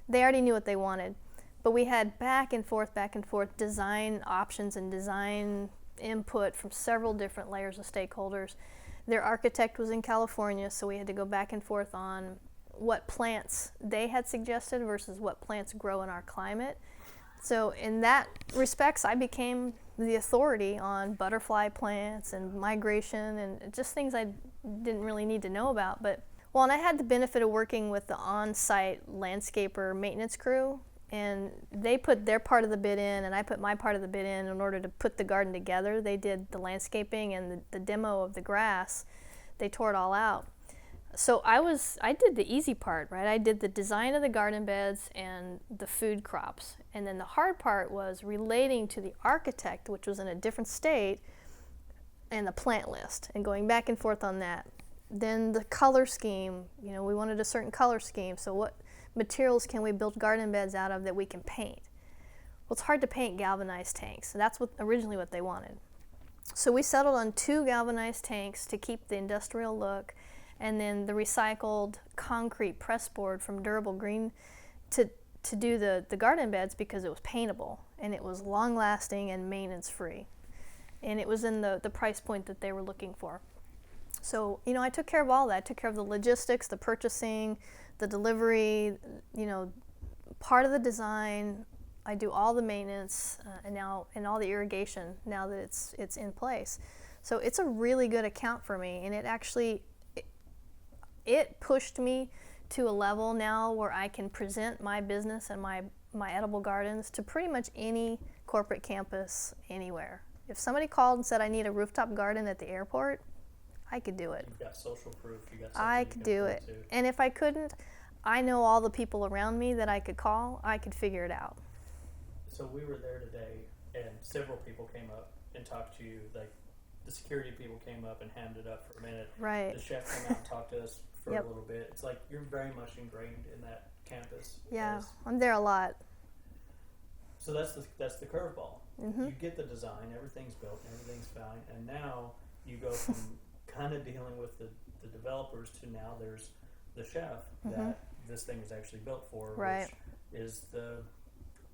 They already knew what they wanted, but we had back and forth design options and design input from several different layers of stakeholders. Their architect was in California, so we had to go back and forth on what plants they had suggested versus what plants grow in our climate. So in that respects, I became the authority on butterfly plants and migration and just things I didn't really need to know about. But well, and I had the benefit of working with the on-site landscaper maintenance crew, and they put their part of the bid in and I put my part of the bid in order to put the garden together. They did the landscaping and the demo of the grass. They tore it all out. So I did the easy part, right? I did the design of the garden beds and the food crops. And then the hard part was relating to the architect, which was in a different state, and the plant list, and going back and forth on that. Then the color scheme, we wanted a certain color scheme. So what materials can we build garden beds out of that we can paint? Well, it's hard to paint galvanized tanks. So that's originally what they wanted. So we settled on 2 galvanized tanks to keep the industrial look, and then the recycled concrete press board from Durable Green to do the garden beds because it was paintable and it was long lasting and maintenance free. And it was in the price point that they were looking for. So, I took care of all that. I took care of the logistics, the purchasing, the delivery, part of the design. I do all the maintenance and all the irrigation now that it's in place. So it's a really good account for me, and it actually it pushed me to a level now where I can present my business and my edible gardens to pretty much any corporate campus anywhere. If somebody called and said I need a rooftop garden at the airport, I could do it. You've got social proof. You got I could do it. And if I couldn't, I know all the people around me that I could call. I could figure it out. So we were there today, and several people came up and talked to you. Like the security people came up and hammed it up for a minute. Right. The chef came out and talked to us for Yep. a little bit. It's like you're very much ingrained in that campus. Yeah, I'm there a lot. So that's the curveball. Mm-hmm. You get the design, everything's built, everything's fine, and now you go from kind of dealing with the developers to now there's the chef that this thing is actually built for, Right. which is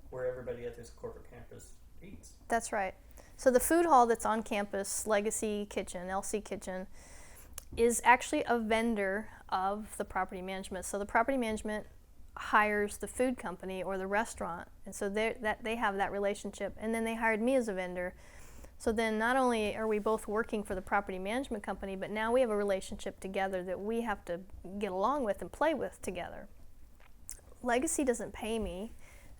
where everybody at this corporate campus eats. That's right. So the food hall that's on campus, Legacy Kitchen, LC Kitchen, is actually a vendor of the property management. So the property management hires the food company or the restaurant, and so they have that relationship. And then they hired me as a vendor. So then not only are we both working for the property management company, but now we have a relationship together that we have to get along with and play with together. Legacy doesn't pay me.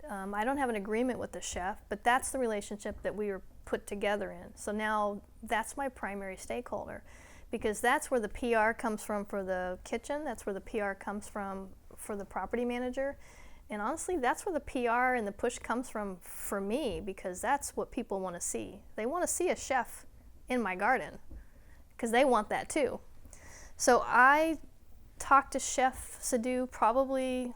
I don't have an agreement with the chef, but that's the relationship that we were put together in. So now that's my primary stakeholder, because that's where the PR comes from for the kitchen, that's where the PR comes from for the property manager, and honestly, that's where the PR and the push comes from for me, because that's what people want to see. They want to see a chef in my garden, because they want that too. So I talk to Chef Sadhu probably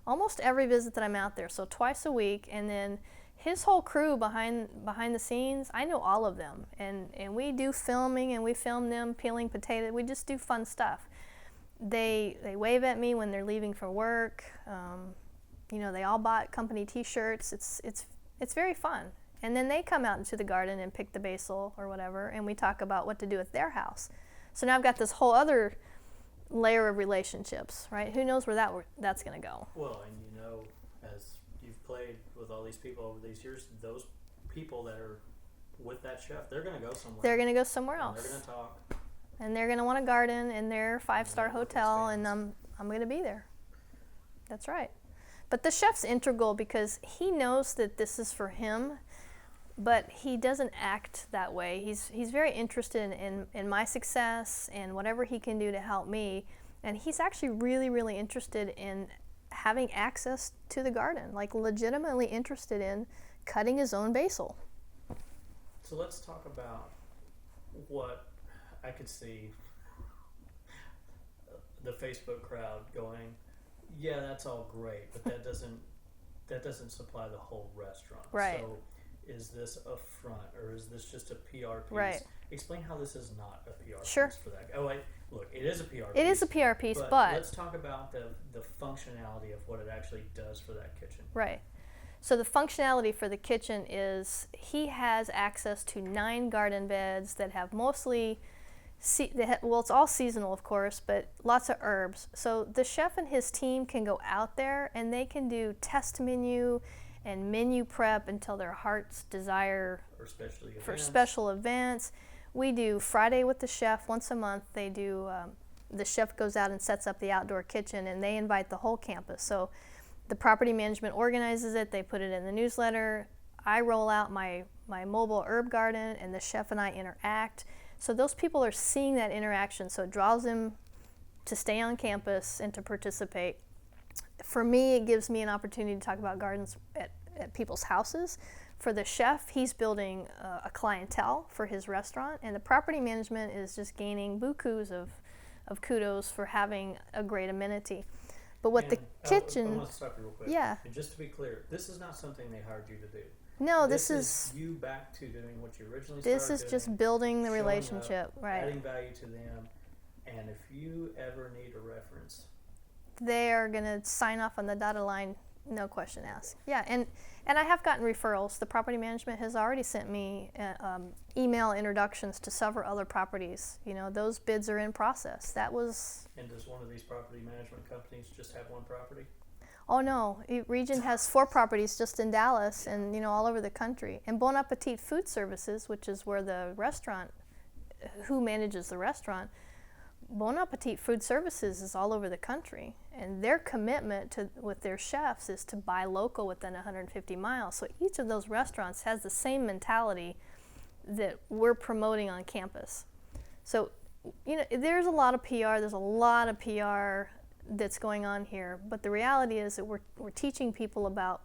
almost every visit that I'm out there, so twice a week, and then his whole crew behind the scenes, I know all of them, and we do filming, and we film them peeling potatoes. We just do fun stuff. They wave at me when they're leaving for work. They all bought company T-shirts. It's very fun. And then they come out into the garden and pick the basil or whatever, and we talk about what to do with their house. So now I've got this whole other layer of relationships, right? Who knows where that's going to go? Well, and as you've played with all these people over these years, those people that are with that chef, they're going to go somewhere. They're going to go somewhere else. They're going to talk. And they're going to want a garden in their 5-star hotel, and I'm going to be there. That's right. But the chef's integral because he knows that this is for him, but he doesn't act that way. He's very interested in my success and whatever he can do to help me. And he's actually really, really interested in having access to the garden, like legitimately interested in cutting his own basil. So let's talk about what I could see the Facebook crowd going, yeah, that's all great, but that doesn't supply the whole restaurant. Right. So is this a front or is this just a PR piece? Right. Explain how this is not a PR Sure. piece for that. Oh, look, it is a PR piece. It is a PR piece, but let's talk about the functionality of what it actually does for that kitchen. Right. So the functionality for the kitchen is he has access to 9 garden beds that have mostly, well, it's all seasonal, of course, but lots of herbs. So the chef and his team can go out there and they can do test menu and menu prep until their heart's desire for special events. We do Friday with the chef once a month. They do, the chef goes out and sets up the outdoor kitchen and they invite the whole campus. So the property management organizes it, they put it in the newsletter. I roll out my mobile herb garden and the chef and I interact. So those people are seeing that interaction, so it draws them to stay on campus and to participate. For me, it gives me an opportunity to talk about gardens at people's houses. For the chef, he's building a clientele for his restaurant, and the property management is just gaining bukus of kudos for having a great amenity. But what the kitchen... I want to stop you real quick. Yeah. And just to be clear, this is not something they hired you to do. No, this is you back to doing what you originally started This is doing, just building the showing relationship, up, right? adding value to them, and if you ever need a reference, They are going to sign off on the dotted line, no question asked. Yeah, and I have gotten referrals. The property management has already sent me email introductions to several other properties. You know, those bids are in process. That was... And does one of these property management companies just have one property? Oh no, Region has 4 properties just in Dallas and, you know, all over the country. And Bon Appetit Food Services, which is where the restaurant, who manages the restaurant, Bon Appetit Food Services is all over the country. And their commitment with their chefs is to buy local within 150 miles. So each of those restaurants has the same mentality that we're promoting on campus. So, you know, there's a lot of PR, that's going on here, but the reality is that we're teaching people about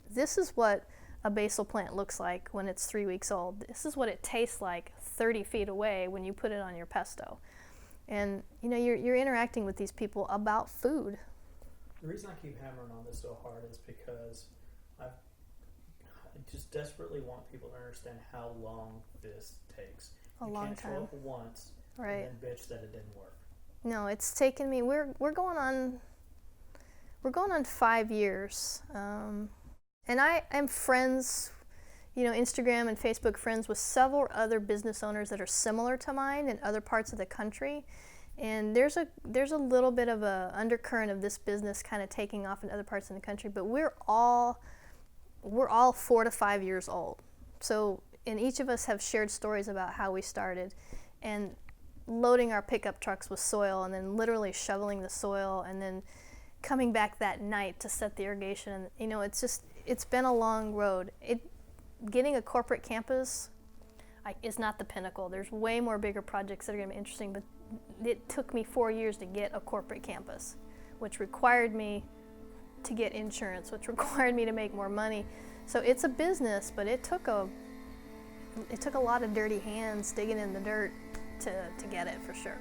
this is what a basil plant looks like when it's 3 weeks old. This is what it tastes like 30 feet away when you put it on your pesto. And you know, you're interacting with these people about food. The reason I keep hammering on this so hard is because I just desperately want people to understand how long this takes. A long time. You can't show up once Right. and then bitch that it didn't work. No, it's taken me. We're going on 5 years, and I am friends, you know, Instagram and Facebook friends with several other business owners that are similar to mine in other parts of the country, and there's a little bit of a undercurrent of this business kind of taking off in other parts of the country. But we're all 4 to 5 years old, so and each of us have shared stories about how we started, and loading our pickup trucks with soil and then literally shoveling the soil and then coming back that night to set the irrigation. And, you know, it's been a long road. Getting a corporate campus is not the pinnacle. There's way more bigger projects that are going to be interesting, but it took me 4 years to get a corporate campus, which required me to get insurance, which required me to make more money. So it's a business, but it took a lot of dirty hands digging in the dirt to get it, for sure.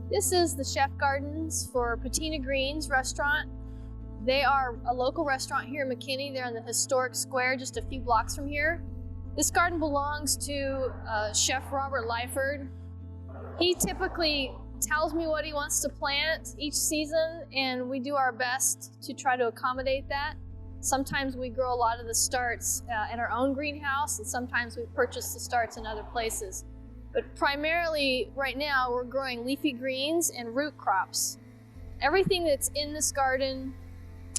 This is the Chef Gardens for Patina Green's restaurant. They are a local restaurant here in McKinney. They're in the historic square just a few blocks from here. This garden belongs to Chef Robert Lyford. He typically tells me what he wants to plant each season, and we do our best to try to accommodate that. Sometimes we grow a lot of the starts in our own greenhouse, and sometimes we purchase the starts in other places. But primarily, right now, we're growing leafy greens and root crops. Everything that's in this garden,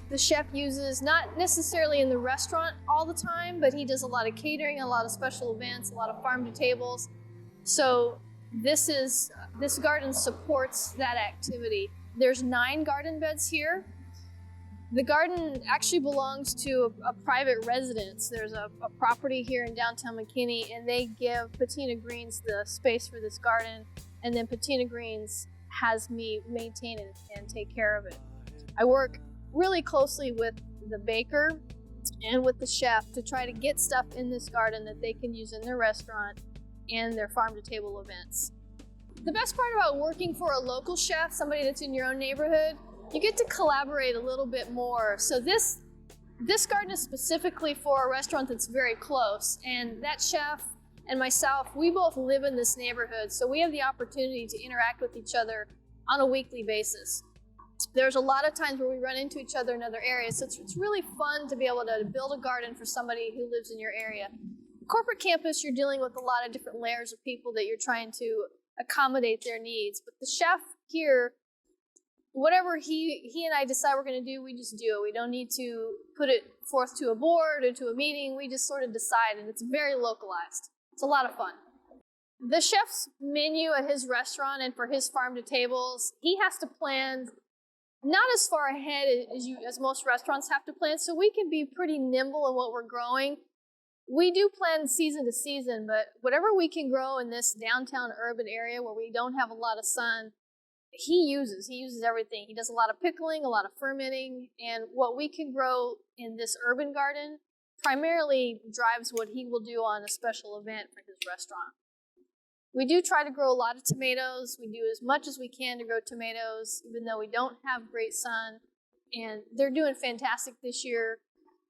the chef uses, not necessarily in the restaurant all the time, but he does a lot of catering, a lot of special events, a lot of farm to tables. So this garden supports that activity. There's 9 garden beds here. The garden actually belongs to a private residence. There's a property here in downtown McKinney, and they give Patina Greens the space for this garden, and then Patina Greens has me maintain it and take care of it. I work really closely with the baker and with the chef to try to get stuff in this garden that they can use in their restaurant and their farm-to-table events. The best part about working for a local chef, somebody that's in your own neighborhood, you get to collaborate a little bit more. So this garden is specifically for a restaurant that's very close, and that chef and myself, we both live in this neighborhood, so we have the opportunity to interact with each other on a weekly basis. There's a lot of times where we run into each other in other areas, so it's really fun to be able to build a garden for somebody who lives in your area. Corporate campus, you're dealing with a lot of different layers of people that you're trying to accommodate their needs, but the chef here, whatever he and I decide we're going to do, we just do it. We don't need to put it forth to a board or to a meeting. We just sort of decide, and it's very localized. It's a lot of fun. The chef's menu at his restaurant and for his farm to tables, he has to plan not as far ahead as most restaurants have to plan, so we can be pretty nimble in what we're growing. We do plan season to season, but whatever we can grow in this downtown urban area where we don't have a lot of sun, he uses everything. He does a lot of pickling, a lot of fermenting, and what we can grow in this urban garden primarily drives what he will do on a special event for his restaurant. We do try to grow a lot of tomatoes. We do as much as we can to grow tomatoes, even though we don't have great sun, and they're doing fantastic this year.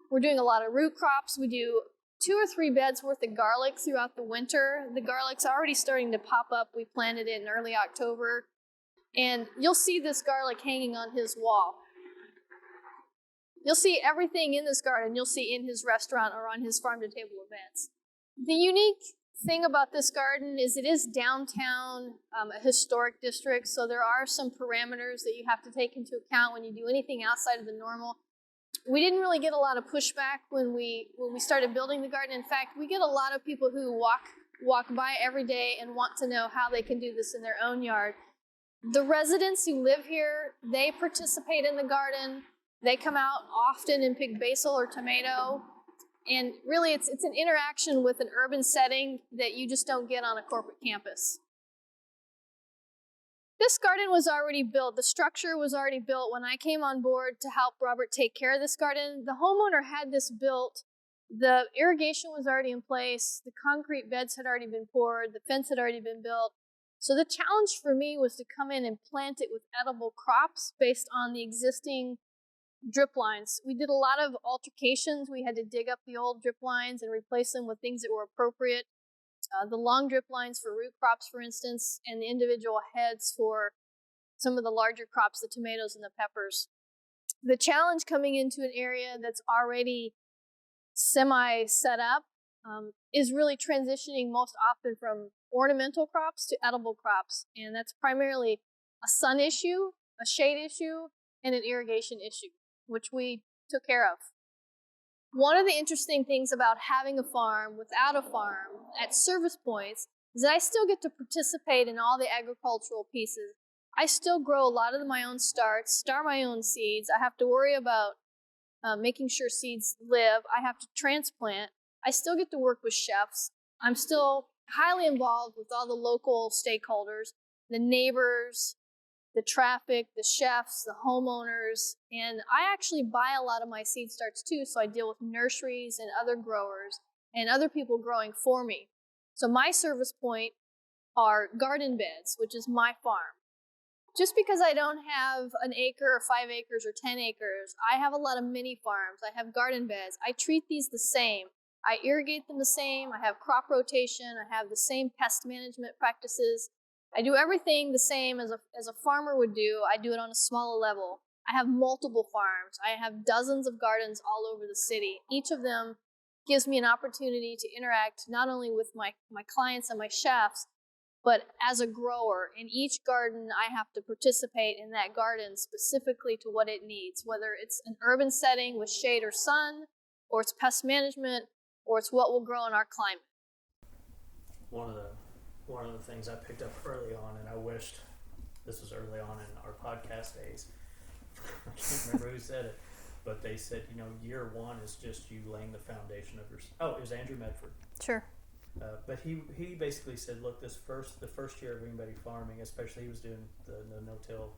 We're doing a lot of root crops. We do 2 or 3 beds worth of garlic throughout the winter. The garlic's already starting to pop up. We planted it in early October. And you'll see this garlic hanging on his wall. You'll see everything in this garden you'll see in his restaurant or on his farm-to-table events. The unique thing about this garden is it is downtown, a historic district, so there are some parameters that you have to take into account when you do anything outside of the normal. We didn't really get a lot of pushback when we started building the garden. In fact, we get a lot of people who walk by every day and want to know how they can do this in their own yard. The residents who live here, they participate in the garden. They come out often and pick basil or tomato. And really, it's an interaction with an urban setting that you just don't get on a corporate campus. This garden was already built. The structure was already built when I came on board to help Robert take care of this garden. The homeowner had this built. The irrigation was already in place. The concrete beds had already been poured. The fence had already been built. So the challenge for me was to come in and plant it with edible crops based on the existing drip lines. We did a lot of altercations. We had to dig up the old drip lines and replace them with things that were appropriate. The long drip lines for root crops, for instance, and the individual heads for some of the larger crops, the tomatoes and the peppers. The challenge coming into an area that's already semi-set up is really transitioning most often from ornamental crops to edible crops, and that's primarily a sun issue, a shade issue, and an irrigation issue, which we took care of. One of the interesting things about having a farm without a farm at service points is that I still get to participate in all the agricultural pieces. I still grow a lot of my own starts, start my own seeds. I have to worry about making sure seeds live. I have to transplant. I still get to work with chefs. I'm still highly involved with all the local stakeholders, the neighbors, the traffic, the chefs, the homeowners, and I actually buy a lot of my seed starts too, so I deal with nurseries and other growers and other people growing for me. So my service point are garden beds, which is my farm. Just because I don't have an acre or 5 acres or 10 acres, I have a lot of mini farms. I have garden beds. I treat these the same. I irrigate them the same. I have crop rotation. I have the same pest management practices. I do everything the same as a farmer would do. I do it on a smaller level. I have multiple farms. I have dozens of gardens all over the city. Each of them gives me an opportunity to interact not only with my clients and my chefs, but as a grower. In each garden, I have to participate in that garden specifically to what it needs, whether it's an urban setting with shade or sun, or it's pest management, or it's what will grow in our climate. One of the things I picked up early on, and I wished this was early on in our podcast days. I can't remember who said it, but they said, year one is just you laying the foundation of your. Oh, it was Andrew Medford. Sure. But he basically said, look, the first year of anybody farming, especially he was doing the no-till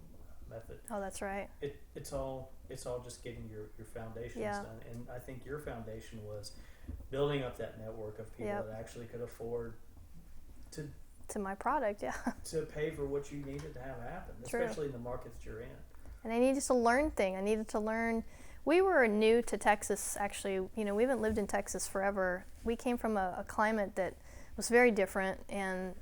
method. Oh, that's right. It's all just getting your foundations done, and I think your foundation was building up that network of people that actually could afford to my product, to pay for what you needed to have happen, especially in the market that you're in. And I needed to learn things. I needed to learn. We were new to Texas, actually. We haven't lived in Texas forever. We came from a climate that was very different, and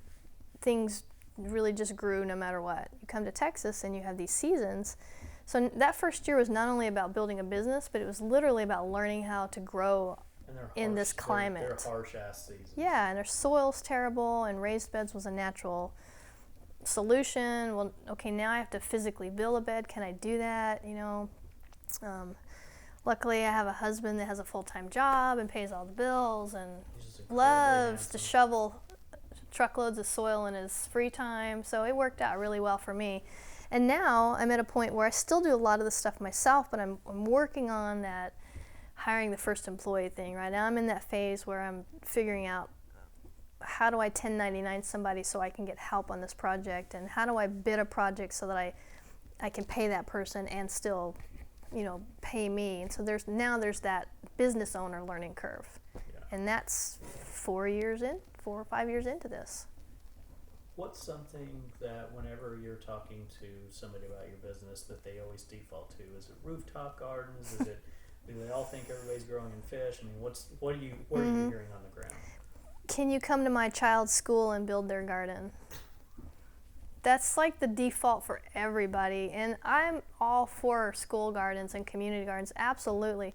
things really just grew no matter what. You come to Texas and you have these seasons. So that first year was not only about building a business, but it was literally about learning how to grow in this climate. They're harsh-ass seasons. Yeah, and their soil's terrible, and raised beds was a natural solution. Well, okay, now I have to physically build a bed. Can I do that? Luckily, I have a husband that has a full-time job and pays all the bills and loves to shovel truckloads of soil in his free time. So it worked out really well for me. And now I'm at a point where I still do a lot of the stuff myself, but I'm working on that hiring the first employee thing. Right now I'm in that phase where I'm figuring out, how do I 1099 somebody so I can get help on this project, and how do I bid a project so that I can pay that person and still, pay me. And so there's that business owner learning curve. And that's 4 or 5 years into this. What's something that whenever you're talking to somebody about your business that they always default to? Is it rooftop gardens? Do they all think everybody's growing in fish? I mean, what are you hearing on the ground? Can you come to my child's school and build their garden? That's like the default for everybody. And I'm all for school gardens and community gardens, absolutely.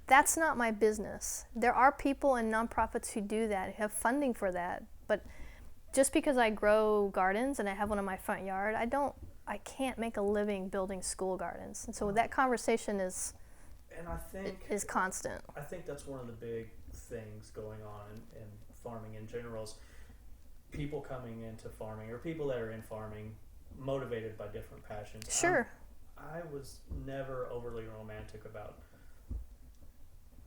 That's not my business. There are people and nonprofits who do that, who have funding for that. But just because I grow gardens and I have one in my front yard, I can't make a living building school gardens. And so that conversation is constant. I think that's one of the big things going on in farming in general is people coming into farming, or people that are in farming motivated by different passions. Sure. I was never overly romantic about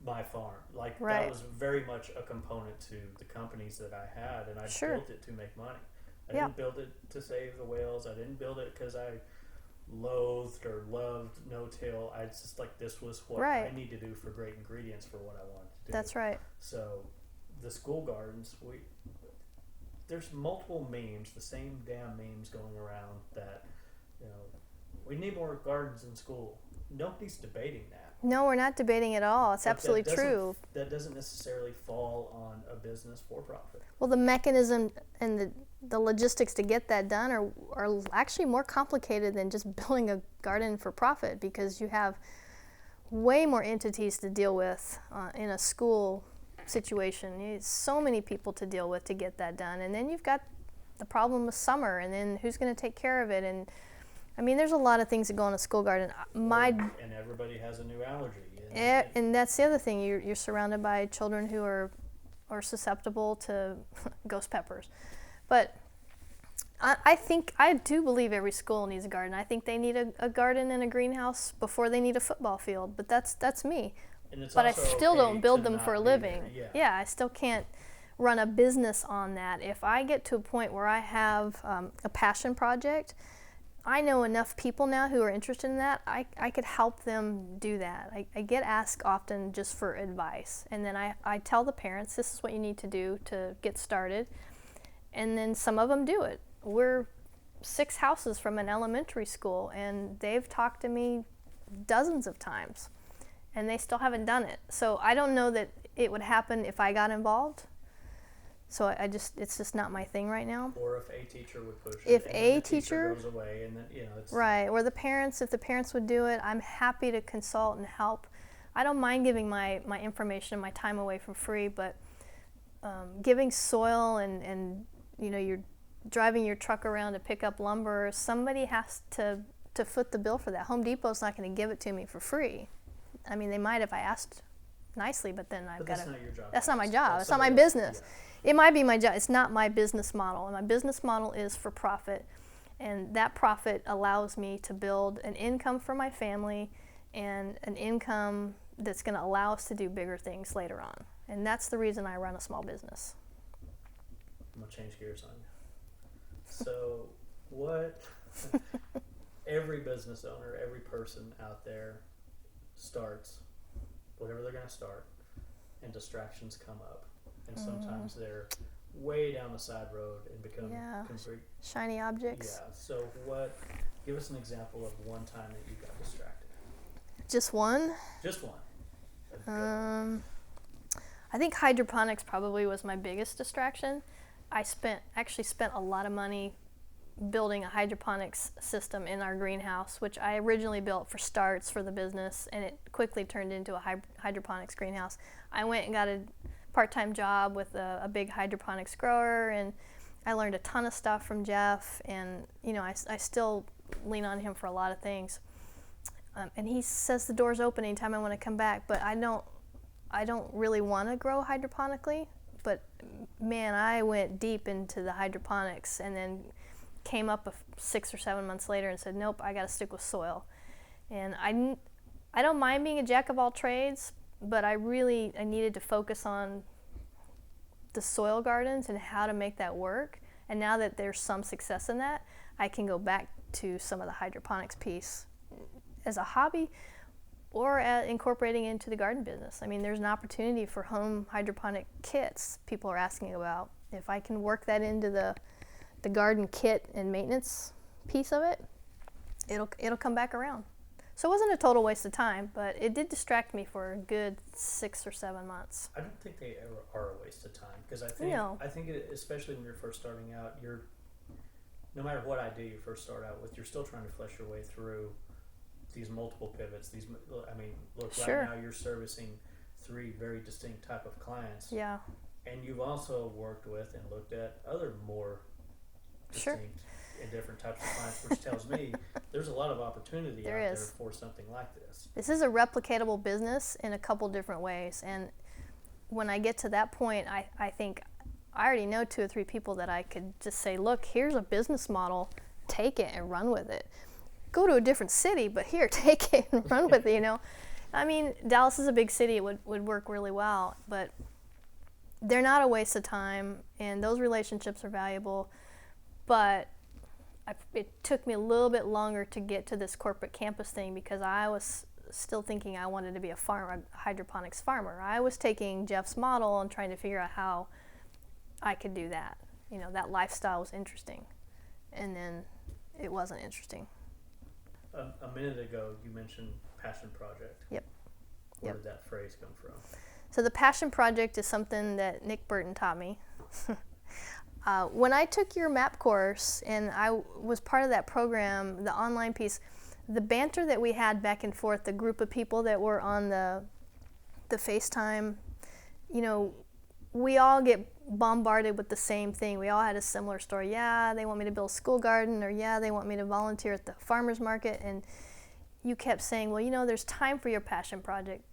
my farm. That was very much a component to the companies that I had, and I built it to make money. I didn't build it to save the whales. I didn't build it because I loathed or loved no-till. I just this was what I need to do for great ingredients for what I wanted to do. That's right. So the school gardens, there's multiple memes, the same damn memes going around that, we need more gardens in school. Nobody's debating that. No, we're not debating at all. It's absolutely true. That doesn't necessarily fall on a business for profit. Well, the mechanism and the logistics to get that done are actually more complicated than just building a garden for profit, because you have way more entities to deal with in a school situation. You need so many people to deal with to get that done. And then you've got the problem with summer, and then who's going to take care of it. And I mean, there's a lot of things that go in a school garden. And everybody has a new allergy. And that's the other thing. You're surrounded by children who are susceptible to ghost peppers. But I do believe every school needs a garden. I think they need a garden and a greenhouse before they need a football field. But that's me. But I still don't build them for a living. Yeah, I still can't run a business on that. If I get to a point where I have a passion project, I know enough people now who are interested in that, I could help them do that. I get asked often just for advice. And then I tell the parents, this is what you need to do to get started. And then some of them do it. We're 6 houses from an elementary school, and they've talked to me dozens of times, and they still haven't done it. So I don't know that it would happen if I got involved. So it's just not my thing right now. Or if a teacher would push If it, and a then the teacher goes away, and then it's right, or the parents, if the parents would do it, I'm happy to consult and help. I don't mind giving my information and my time away for free, but giving soil and you're driving your truck around to pick up lumber, somebody has to foot the bill for that. Home Depot's not going to give it to me for free. I mean, they might if I asked nicely, but then I've got to. That's not your job. That's not my job. That's not my somebody else. business. Yeah. It might be my job. It's not my business model. And my business model is for profit. And that profit allows me to build an income for my family and an income that's going to allow us to do bigger things later on. And that's the reason I run a small business. I'm going to change gears on you. So, what every business owner, every person out there starts, whatever they're going to start, and distractions come up. And sometimes they're way down the side road and become complete shiny objects. Yeah. So give us an example of one time that you got distracted. Just one? Just one. I think hydroponics probably was my biggest distraction. I actually spent a lot of money building a hydroponics system in our greenhouse, which I originally built for starts for the business, and it quickly turned into a hydroponics greenhouse. I went and got a part-time job with a big hydroponics grower, and I learned a ton of stuff from Jeff, and I still lean on him for a lot of things. And he says the door's open anytime I want to come back, but I don't really want to grow hydroponically. But man, I went deep into the hydroponics and then came up 6 or 7 months later and said, nope, I got to stick with soil. And I don't mind being a jack of all trades, but I needed to focus on the soil gardens and how to make that work. And now that there's some success in that, I can go back to some of the hydroponics piece as a hobby or incorporating into the garden business. I mean, there's an opportunity for home hydroponic kits people are asking about. If I can work that into the garden kit and maintenance piece of it, it'll come back around. So it wasn't a total waste of time, but it did distract me for a good 6 or 7 months. I don't think they ever are a waste of time, because I think especially when you're first starting out, no matter what idea you first start out with, you're still trying to flesh your way through these multiple pivots. Sure. Right now you're servicing 3 very distinct type of clients. Yeah. And you've also worked with and looked at other more distinct and different types of clients, which tells me there's a lot of opportunity there for something like this. This is a replicatable business in a couple different ways. And when I get to that point, I think I already know 2 or 3 people that I could just say, look, here's a business model, take it and run with it. Go to a different city, but here, take it and run with it, I mean, Dallas is a big city. It would work really well, but they're not a waste of time, and those relationships are valuable. But it took me a little bit longer to get to this corporate campus thing because I was still thinking I wanted to be a hydroponics farmer. I was taking Jeff's model and trying to figure out how I could do that. That lifestyle was interesting, and then it wasn't interesting. A minute ago, you mentioned passion project. Yep. Where did that phrase come from? So the passion project is something that Nick Burton taught me. When I took your MAP course and I was part of that program, the online piece, the banter that we had back and forth, the group of people that were on the FaceTime, we all get bombarded with the same thing. We all had a similar story. Yeah, they want me to build a school garden, or yeah, they want me to volunteer at the farmer's market. And you kept saying, well, there's time for your passion project.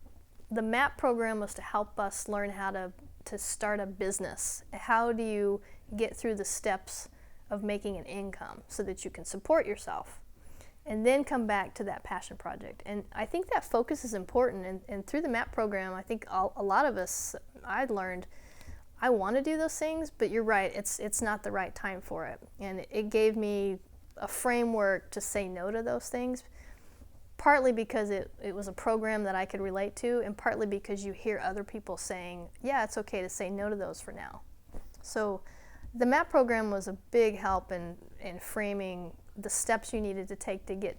The MAP program was to help us learn how to start a business. How do you get through the steps of making an income so that you can support yourself? And then come back to that passion project. And I think that focus is important. And through the MAP program, I think a lot of us, I'd learned, I want to do those things, but you're right, it's not the right time for it. And it gave me a framework to say no to those things, partly because it was a program that I could relate to, and partly because you hear other people saying, yeah, it's okay to say no to those for now. So the MAP program was a big help in framing the steps you needed to take to get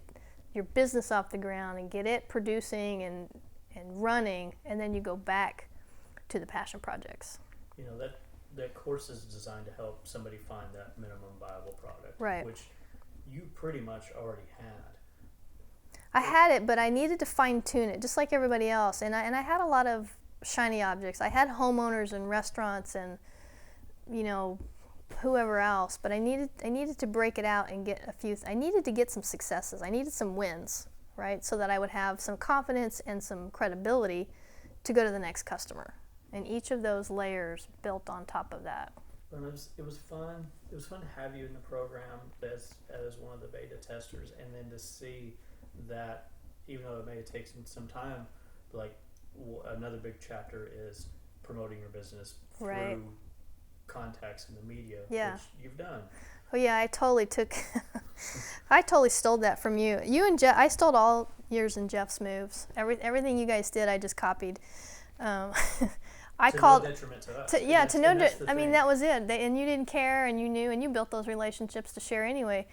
your business off the ground and get it producing and running, and then you go back to the passion projects. that course is designed to help somebody find that minimum viable product, Right. which you pretty much already had. I had it, but I needed to fine tune it, just like everybody else. And I had a lot of shiny objects. I had homeowners and restaurants and, you know, whoever else. But I needed to break it out and get a few. I needed to get some successes. I needed some wins, right, so that I would have some confidence and some credibility to go to the next customer. And each of those layers built on top of that. And it was fun. It was fun to have you in the program as one of the beta testers, and then to see that even though it may take some time, like another big chapter is promoting your business Right. through contacts in the media, Yeah. which you've done. Oh yeah, I totally took, I totally stole that from you. You and Jeff, I stole all yours and Jeff's moves. Everything you guys did, I just copied. I To called. no detriment to us. To, yeah, to no. And that's the I mean, thing. that was it. And you didn't care, and you knew, and you built those relationships to share anyway.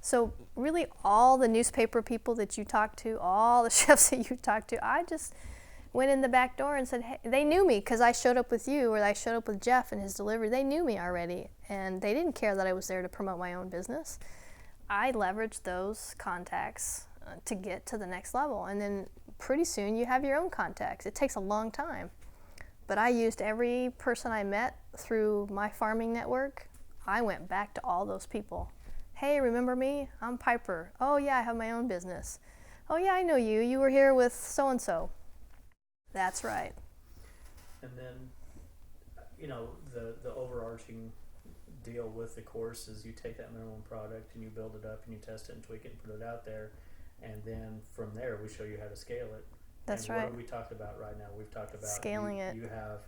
So really, all the newspaper people that you talked to, all the chefs that you talked to, I just went in the back door and said, hey, they knew me because I showed up with you, or I showed up with Jeff and his delivery. They knew me already, and they didn't care that I was there to promote my own business. I leveraged those contacts to get to the next level, and then pretty soon you have your own contacts. It takes a long time. But I used every person I met through my farming network. I went back to all those people. Hey, remember me? I'm Piper. Oh yeah, I have my own business. Oh yeah, I know you. You were here with so-and-so. That's right. And then, you know, the overarching deal with the course is you take that minimum product and you build it up and you test it and tweak it and put it out there. And then from there, we show you how to scale it. That's and right. What have we talked about right now? We've talked about Scaling it. You have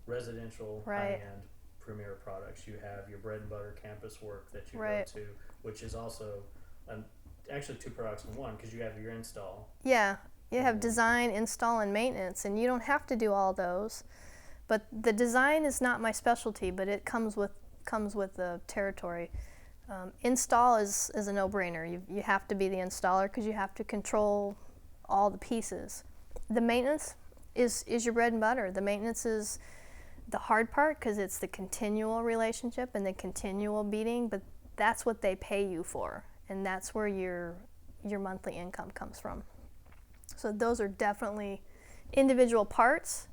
residential Right. high-end premier products. You have your bread and butter campus work that you Right. go to, which is also actually two products in one because you have your install. Yeah, you have design, install, and maintenance, and you don't have to do all those. But the design is not my specialty, but it comes with the territory. Install is a no-brainer. You have to be the installer because you have to control all the pieces. The maintenance is your bread and butter. The maintenance is the hard part because it's the continual relationship and the continual beating, but that's what they pay you for, and that's where your monthly income comes from. So those are definitely individual parts,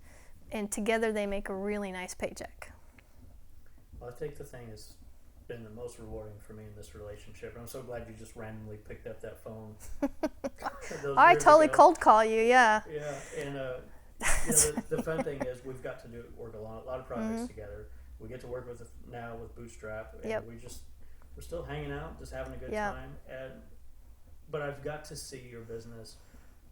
and together they make a really nice paycheck. Well, I think the thing has been the most rewarding for me in this relationship. I'm so glad you just randomly picked up that phone. I totally cold call you, yeah. Yeah, and the fun thing is we've got to work a lot of projects together. We get to work with Bootstrap, and we're still hanging out, just having a good time. But I've got to see your business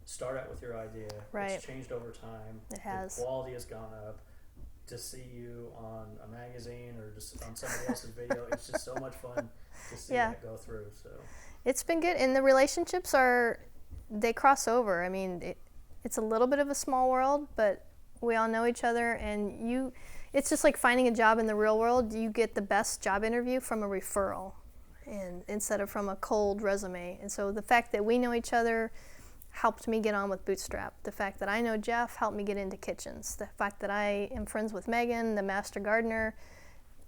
start out with your idea. Right. It's changed over time. It has. The quality has gone up. To see you on a magazine or just on somebody else's video, it's just so much fun to see that go through. So it's been good, and the relationships they cross over. I mean, it's a little bit of a small world, but we all know each other, and it's just like finding a job in the real world. You get the best job interview from a referral, and instead of from a cold resume. And so the fact that we know each other helped me get on with Bootstrap. The fact that I know Jeff helped me get into kitchens. The fact that I am friends with Megan, the master gardener,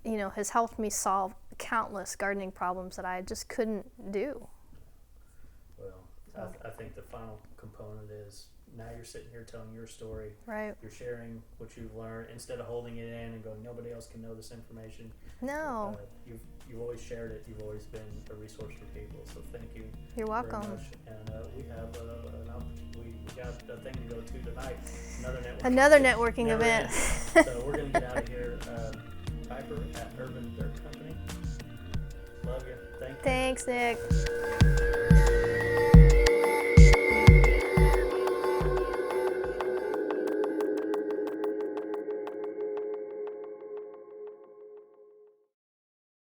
has helped me solve countless gardening problems that I just couldn't do. Well, I think the final component is now you're sitting here telling your story. Right. You're sharing what you've learned instead of holding it in and going, nobody else can know this information. No. You've always shared it. You've always been a resource for people. So thank you. You're welcome. Very much. And we have we got a thing to go to tonight. Another networking event. So we're going to get out of here. Piper at Urban Dirt Company. Love you. Thank you. Thanks, Nick.